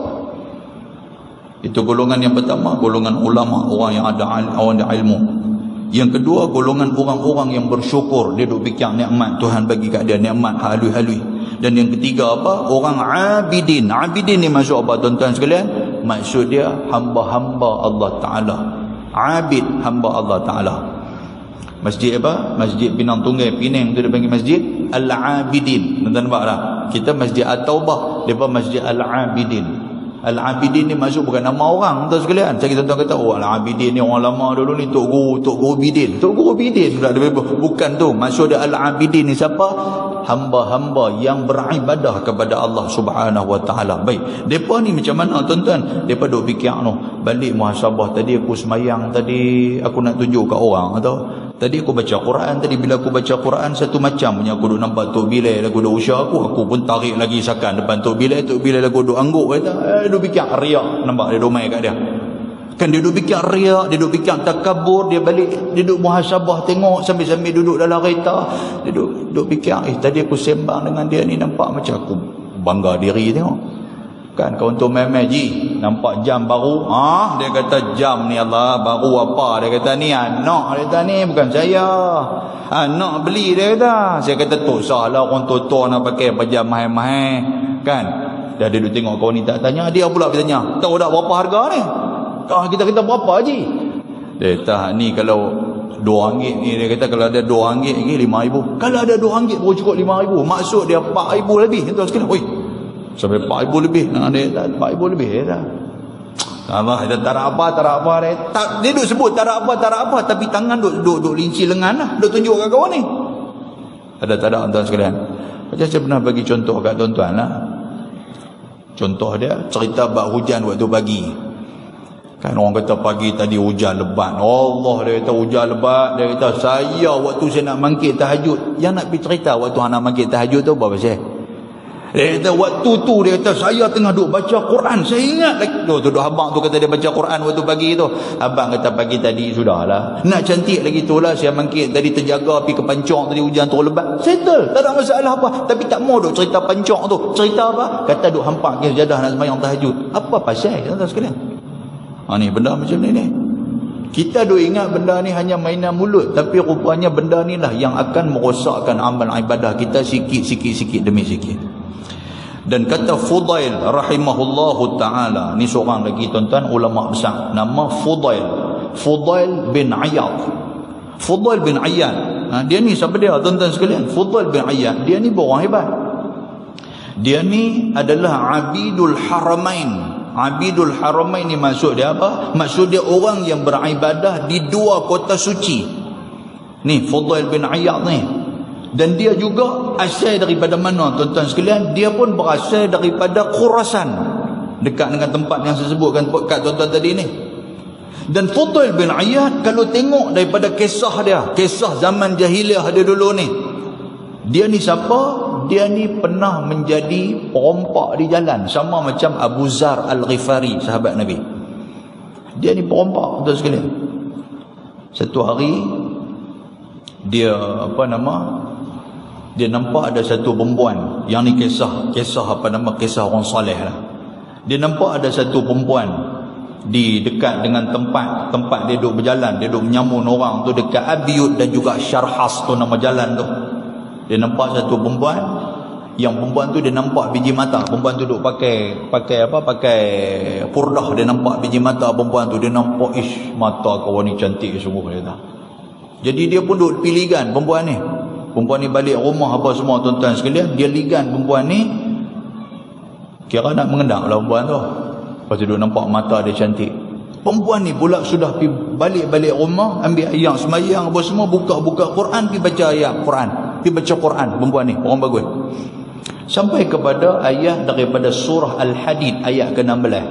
Itu golongan yang pertama, golongan ulama, orang yang ada ilmu. Yang kedua, golongan orang-orang yang bersyukur. Dia duk fikir nikmat Tuhan bagi kat dia, nikmat halus-halus. Dan yang ketiga apa? Orang abidin. Abidin ni maksud apa tuan-tuan sekalian? Maksud dia hamba-hamba Allah Ta'ala. Abid, hamba Allah Ta'ala. Masjid apa? Masjid Pinang Tunggal, Penang tu dia panggil Masjid Al-Abidin. Tuan-tuan nampak tak? Kita Masjid At-Taubah, dia Masjid Al-Abidin. Al-Abidin ni masuk bukan nama orang tuan sekalian. Saya tuan kata oh Al-Abidin ni orang lama dulu ni Tok Guru Bidin. Tok Guru Bidin bukan tu. Maksud dia Al-Abidin ni siapa? hamba-hamba yang beribadah kepada Allah Subhanahu wa taala. Baik, depa ni macam mana tuan-tuan? Depa duk fikir balik muhasabah, tadi aku semayang, tadi aku nak tunjuk kat orang atau tadi aku baca Quran, tadi bila aku baca Quran satu macam punya, aku duk nampak Tok Bilal aku duk usah aku pun tarik lagi sakan depan Tok Bilal aku duk angguk kata, duk fikir riak, nampak dia duk main kat dia. Kan dia duduk fikir riak, dia duduk fikir takabur, dia balik, dia duduk muhasabah tengok sambil-sambil duduk dalam kereta, dia duduk fikir, tadi aku sembang dengan dia ni nampak macam aku bangga diri tengok. Kan kau untuk memeh ji, nampak jam baru, dia kata jam ni Allah baru apa, dia kata ni anak, dia kata ni bukan saya, anak beli, dia kata. Saya kata tu salah orang tua nak pakai jam mahal-mahal, kan. Dah dia duduk tengok kau ni tak tanya, dia pula bertanya, tahu tak berapa harga ni? Kita kata berapa haji? Dia kata ni kalau RM2 ni, dia kata kalau ada RM2 lagi RM5,000. Kalau ada RM2 baru cukup RM5,000. Maksud dia RM4,000 lebih. Tuan sekalian, oi. Sampai RM4,000 lebih. Dia kata RM4,000 lebih. Dia kata Allah, dia tak ada apa. Dia duk sebut tak ada apa. Tapi tangan duk linci lengan lah. Duk tunjuk kat kawan ni. Ada tak ada tuan sekalian? Macam saya pernah bagi contoh kat tuan-tuan lah. Contoh dia cerita bab hujan waktu pagi. Kan orang kata pagi tadi hujan lebat. Allah, dia kata hujan lebat. Dia kata saya waktu saya nak mangkit tahajud. Yang nak pergi cerita waktu nak mangkit tahajud tu apa pasal? Dia kata waktu tu dia kata saya tengah duk baca Quran. Saya ingat lagi. Tu abang tu kata dia baca Quran waktu pagi tu. Abang kata pagi tadi sudahlah. Nak cantik lagi tu lah. Saya mangkit tadi terjaga pergi ke Pancong tadi hujan tu lebat. Settle. Tak ada masalah apa. Tapi tak mau duk cerita Pancong tu. Cerita apa? Kata duk hampak ke sejadah nak sembahyang tahajud. Apa pasal? Tuan-tuan sekalian. Ni benda macam ni. Kita duk ingat benda ni hanya mainan mulut, tapi rupanya benda ni lah yang akan merosakkan amal ibadah kita sikit demi sikit. Dan kata Fudail rahimahullahu ta'ala, ni seorang lagi tuan-tuan ulama besar, nama Fudail bin Iyad. Fudail bin Iyad, dia ni siapa dia tuan-tuan sekalian? Fudail bin Iyad, dia ni orang hebat. Dia ni adalah Abidul Haramain. Abidul Haramain ni maksud dia apa? Maksud dia orang yang beribadah di dua kota suci. Ni Fudail bin Iyad ni. Dan dia juga asal daripada mana tuan-tuan sekalian? Dia pun berasal daripada Khurasan, dekat dengan tempat yang saya sebutkan kat tuan-tuan tadi ni. Dan Fudail bin Iyad kalau tengok daripada kisah dia, kisah zaman jahiliah dia dulu ni, dia ni siapa? Dia ni pernah menjadi perompak di jalan, sama macam Abu Zar Al-Ghifari, sahabat Nabi. Dia ni perompak tuan sekalian. Satu hari dia dia nampak ada satu perempuan. Yang ni kisah orang soleh lah. Dia nampak ada satu perempuan di dekat dengan tempat dia duduk berjalan, dia duduk menyamun orang tu dekat Abiyud dan juga Syarhas tu nama jalan tu. Dia nampak satu perempuan, yang perempuan tu dia nampak biji mata. Perempuan tu duduk pakai purdah. Dia nampak biji mata perempuan tu, dia nampak mata kawan ni cantik sungguh, dia kata. Jadi dia pun duduk pilihkan perempuan ni. Perempuan ni balik rumah apa semua tuan-tuan sekalian, dia ligan perempuan ni, kira nak mengendak lah perempuan tu. Lepas tu duduk nampak mata dia cantik. Perempuan ni pula sudah pergi balik rumah, ambil ayat semayang apa semua, buka Quran, pergi baca ayat Quran, pergi baca Quran. Perempuan ni orang bagus. Sampai kepada ayat daripada surah Al-Hadid ayat ke-16.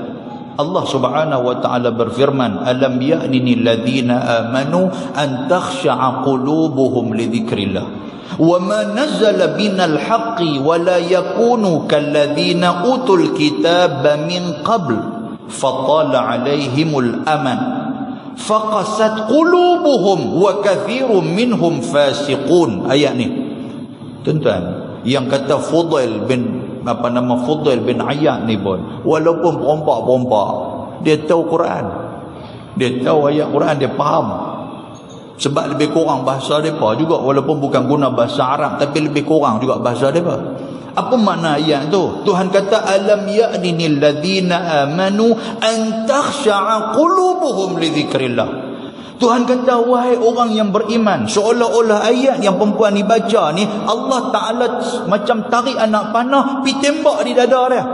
Allah Subhanahu wa taala berfirman, alam ya'nini alladhina amanu an takhsha'a qulubuhum li dhikrillah wa ma nazzala binal haqqi wa la yakunu kalladhina utul kitaba min qabl fatala 'alaihimul aman faqasat qulubuhum wa kathirun minhum fasiqun. Ayat ni tuan-tuan, yang kata Fudail bin Iyad ni pun, walaupun perompak, dia tahu Quran, dia tahu ayat Quran, dia faham. Sebab lebih kurang bahasa mereka juga, walaupun bukan guna bahasa Arab, tapi lebih kurang juga bahasa mereka. Apa makna ayat tu? Tuhan kata alam ya'nil ladzina amanu an takhsha'a qulubuhum li dzikrillah. Tuhan kata wahai orang yang beriman, seolah-olah ayat yang perempuan ni baca ni Allah Ta'ala macam tarik anak panah pergi tembak di dada dia.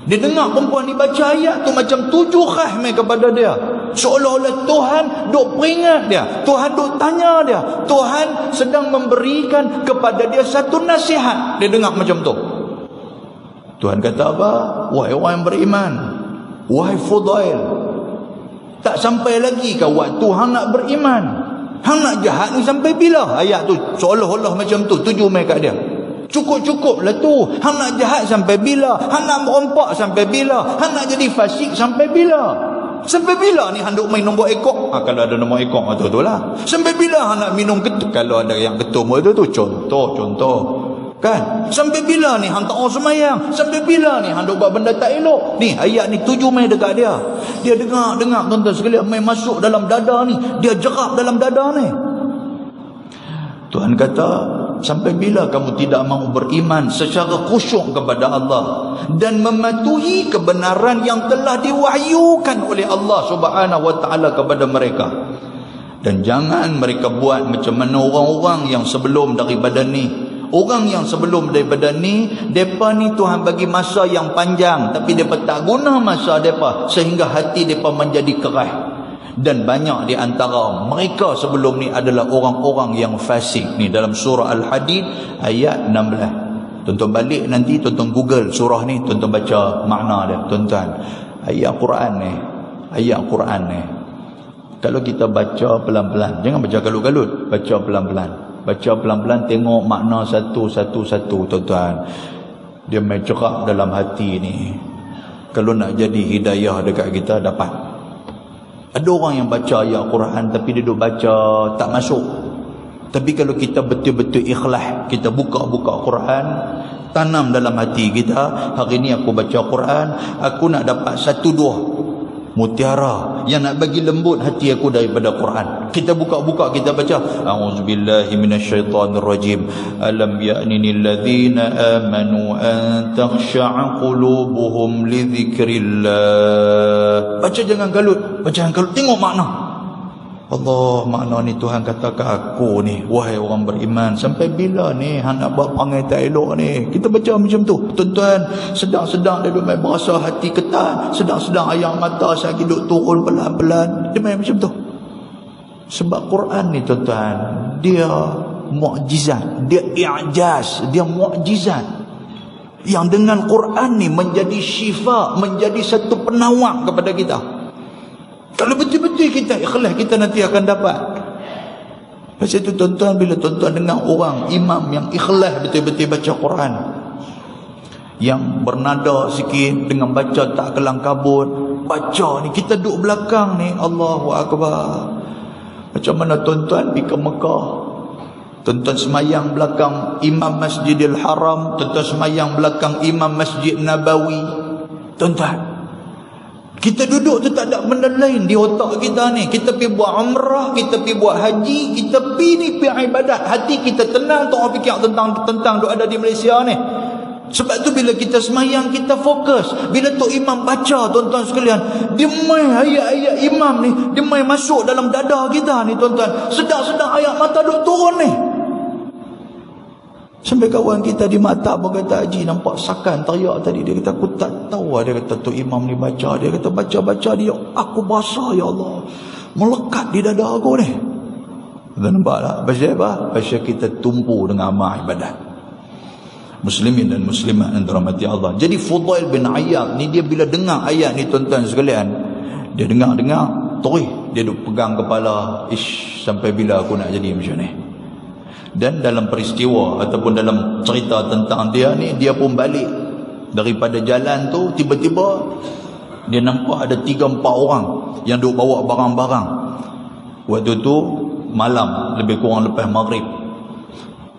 Dia dengar perempuan ni baca ayat tu macam tuju khas kepada dia. Seolah-olah Tuhan duk peringat dia, Tuhan duk tanya dia, Tuhan sedang memberikan kepada dia satu nasihat. Dia dengar macam tu. Tuhan kata apa? Wahai orang yang beriman, wahai Fudail, tak sampai lagi ke waktu hang nak beriman, hang nak jahat ni sampai bila? Ayat tu seolah-olah macam tu, tuju mai kat dia. Cukup-cukup lah tu. Hang nak jahat sampai bila? Hang nak merompak sampai bila? Hang nak jadi fasik sampai bila? Sampai bila ni hang duk main nombor ekor? Kalau ada nombor ekor tu lah. Sampai bila hang nak minum ketum? Kalau ada yang ketum tu contoh. Kan? Sampai bila ni hang tak orang semayang? Sampai bila ni hang duk buat benda tak elok? Ni ayat ni tuju mai dekat dia. Dia dengar tuan-tuan sekalian, mai masuk dalam dada ni. Dia jerap dalam dada ni. Tuhan kata, sampai bila kamu tidak mahu beriman secara khusyuk kepada Allah dan mematuhi kebenaran yang telah diwahyukan oleh Allah Subhanahu wa taala kepada mereka? Dan jangan mereka buat macam mana orang-orang yang sebelum daripada ni. Orang yang sebelum daripada ni, depa ni Tuhan bagi masa yang panjang, tapi depa tak guna masa depa sehingga hati depa menjadi keras. Dan banyak di antara mereka sebelum ni adalah orang-orang yang fasik. Ni dalam surah Al-Hadid ayat 16. Tuan-tuan balik nanti, tuan-tuan Google surah ni, tuan-tuan baca makna dia. Tuan-tuan, ayat Quran ni kalau kita baca pelan-pelan, jangan baca galut-galut, baca pelan-pelan. Baca pelan-pelan, tengok makna satu-satu, tuan-tuan. Dia main cerap dalam hati ni. Kalau nak jadi hidayah dekat kita, dapat. Ada orang yang baca ayat Quran tapi dia duk baca tak masuk. Tapi kalau kita betul-betul ikhlas, kita buka-buka Quran, tanam dalam hati kita, hari ni aku baca Quran, aku nak dapat satu dua mutiara yang nak bagi lembut hati aku daripada Quran. Kita buka-buka, kita baca a'udzubillahi minasyaitonirrajim, alam ya'ni lilladzina amanu an takhsha'a qulubuhum li dzikrillah. Baca jangan galut, tengok makna. Allah, makna ni Tuhan kata ke aku ni, wahai orang beriman, sampai bila ni hang nak buat perangai tak elok ni? Kita baca macam tu. Tuan-tuan, sedang-sedang dia duk main berasa hati ketat, sedang-sedang air mata sakit duk turun pelan-pelan. Dia main macam tu. Sebab Quran ni tuan-tuan, dia mukjizat, dia i'jaz, dia mukjizat. Yang dengan Quran ni menjadi syifa, menjadi satu penawar kepada kita. Kalau betul-betul kita ikhlas, kita nanti akan dapat. Pasal itu tuan-tuan, bila tuan-tuan dengar orang imam yang ikhlas betul-betul baca Quran, yang bernada sikit dengan baca tak kelang kabut, baca ni, kita duduk belakang ni, Allahu Akbar. Macam mana tuan-tuan pergi ke Mekah, tuan-tuan semayang belakang Imam Masjidil Haram, tuan-tuan semayang belakang Imam Masjid Nabawi. Tuan-tuan, kita duduk tu tak ada benda lain di otak kita ni. Kita pergi buat umrah, kita pergi buat haji, kita pergi ni pergi ibadat. Hati kita tenang, tak orang fikir tentang duk ada di Malaysia ni. Sebab tu bila kita semayang, kita fokus. Bila tu imam baca, tuan-tuan sekalian, dia main ayat-ayat imam ni, dia main masuk dalam dada kita ni tuan-tuan. Sedang-sedang ayat mata duk turun ni. Sampai kawan kita di mata pun kata, Haji nampak sakan teriak tadi. Dia kata, aku tak tahu. Dia kata, tu imam ni baca. Dia kata, baca-baca dia, aku basah ya Allah, melekat di dada aku ni. Kita nampak tak? Pasal apa? Pasal kita tumpu dengan amal ibadat. Muslimin dan muslimat yang dirahmati Allah. Jadi Fudail bin Iyad ni, dia bila dengar ayat ni tuan-tuan sekalian, dia dengar terus dia duk pegang kepala, sampai bila aku nak jadi macam ni. Dan dalam peristiwa ataupun dalam cerita tentang dia ni, dia pun balik daripada jalan tu, tiba-tiba dia nampak ada 3-4 orang yang duk bawa barang-barang. Waktu tu malam, lebih kurang lepas maghrib.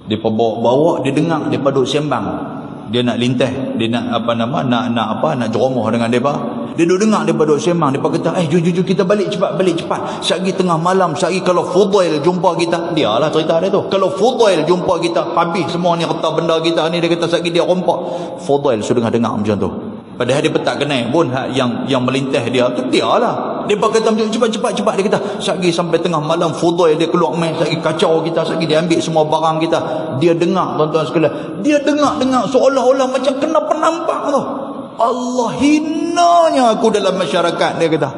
Dia bawa, dia dengar depa duk sembang. Dia nak lintas, dia nak nak jeromoh dengan depa. Dia duk dengar depa duk sembang. Depa kata, jom kita balik cepat. Sehari tengah malam, sehari kalau Fudail jumpa kita, dialah cerita dia tu. Kalau Fudail jumpa kita, habis semua ni harta benda kita ni. Dia kata sehari dia rompak. Fudail sudah dengar macam tu. Padahal dia tak kenal pun yang melintas dia tu, dialah. Dia kata macam cepat. Dia kata sehari sampai tengah malam Fudail dia keluar main, sehari kacau kita, sehari dia ambil semua barang kita. Dia dengar tuan-tuan sekalian. Dia dengar seolah-olah macam kena penampak tu. Allah hinanya aku dalam masyarakat, dia kata.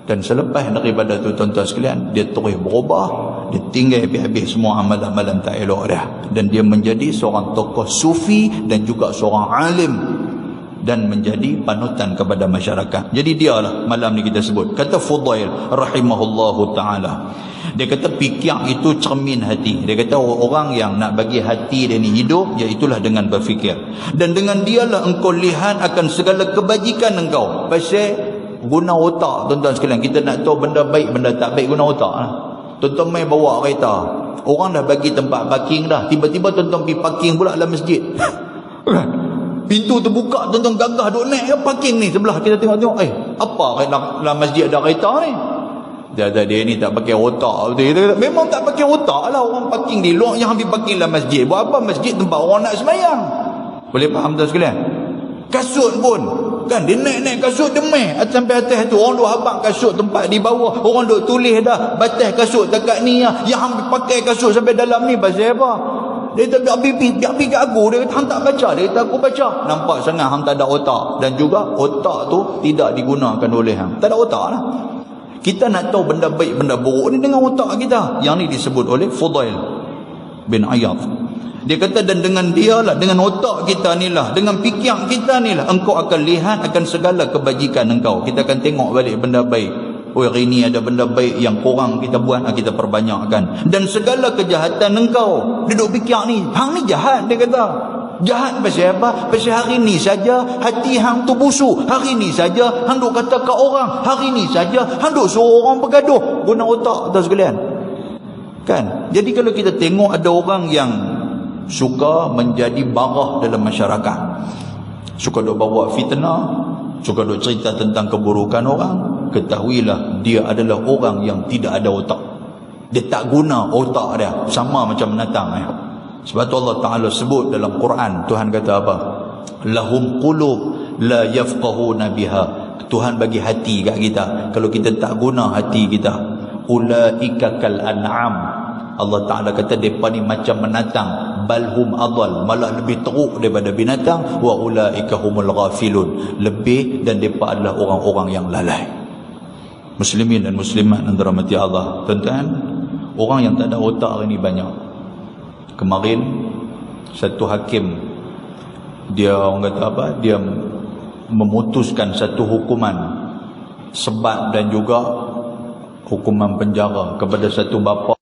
Dan selepas daripada tu tuan-tuan sekalian, dia terus berubah, dia tinggal habis-habis semua amalan-amalan tak elok dah, dan dia menjadi seorang tokoh sufi dan juga seorang alim dan menjadi panutan kepada masyarakat. Jadi dialah malam ni kita sebut. Kata Fudail rahimahullahu ta'ala, dia kata fikir itu cermin hati. Dia kata orang yang nak bagi hati dia ni hidup, iaitulah dengan berfikir. Dan dengan dialah engkau lihat akan segala kebajikan engkau. Pasal guna otak, tuan-tuan sekalian. Kita nak tahu benda baik, benda tak baik, guna otak lah. Tuan-tuan main bawa kereta, orang dah bagi tempat parking dah, tiba-tiba tuan-tuan pergi parking pula dalam masjid. Pintu terbuka, tuan-tuan gagah duk naik ke parking ni sebelah. Kita tengok-tengok, apa dalam masjid ada kereta ni? Dia ni tak pakai otak. Kita kata, memang tak pakai otak lah orang parking di luar, yang ambil parking dalam masjid. Buat apa masjid tempat orang nak sembahyang? Boleh faham tuan sekalian? Kasut pun kan, dia naik kasut demai sampai atas tu, orang duk habang kasut tempat di bawah, orang duk tulis dah batas kasut dekat ni, yang ambil pakai kasut sampai dalam ni pasal apa? Dia kata biar pergi kat aku. Dia kata hang tak baca. Dia kata aku baca. Nampak sangat hang tak ada otak. Dan juga otak tu tidak digunakan oleh hang. Tak ada otak lah. Kita nak tahu benda baik benda buruk ni dengan otak kita. Yang ni disebut oleh Fudail bin Iyad. Dia kata, dan dengan dia lah, dengan otak kita ni lah, dengan fikir kita ni lah, engkau akan lihat akan segala kebajikan engkau. Kita akan tengok balik benda baik. Oh, hari ni ada benda baik yang korang kita buat, kita perbanyakkan. Dan segala kejahatan engkau. Dia duk fikir ni, hang ni jahat, dia kata. Jahat pasal apa? Pasal hari ni saja hati hang tu busuk. Hari ni saja hang duk kata kat orang. Hari ni saja hang duk suruh orang bergaduh. Guna otak tu sekalian. Kan? Jadi kalau kita tengok ada orang yang suka menjadi barah dalam masyarakat, suka duk bawa fitnah, suka duk cerita tentang keburukan orang, ketahuilah dia adalah orang yang tidak ada otak. Dia tak guna otak dia, sama macam binatang ya. Sebab tu Allah Ta'ala sebut dalam Quran, Tuhan kata apa? Lahum qulub la yafqahuna biha. Tuhan bagi hati kat kita. Kalau kita tak guna hati kita, ulaika kal an'am. Allah Ta'ala kata mereka ni macam binatang, balhum adal, malah lebih teruk daripada binatang, wa ulaika humul ghafilun, lebih, dan mereka adalah orang-orang yang lalai. Muslimin dan muslimat yang dirahmati Allah, tuan-tuan, orang yang tak ada otak hari ni banyak. Kemarin satu hakim, dia orang kata apa, dia memutuskan satu hukuman sebat dan juga hukuman penjara kepada satu bapa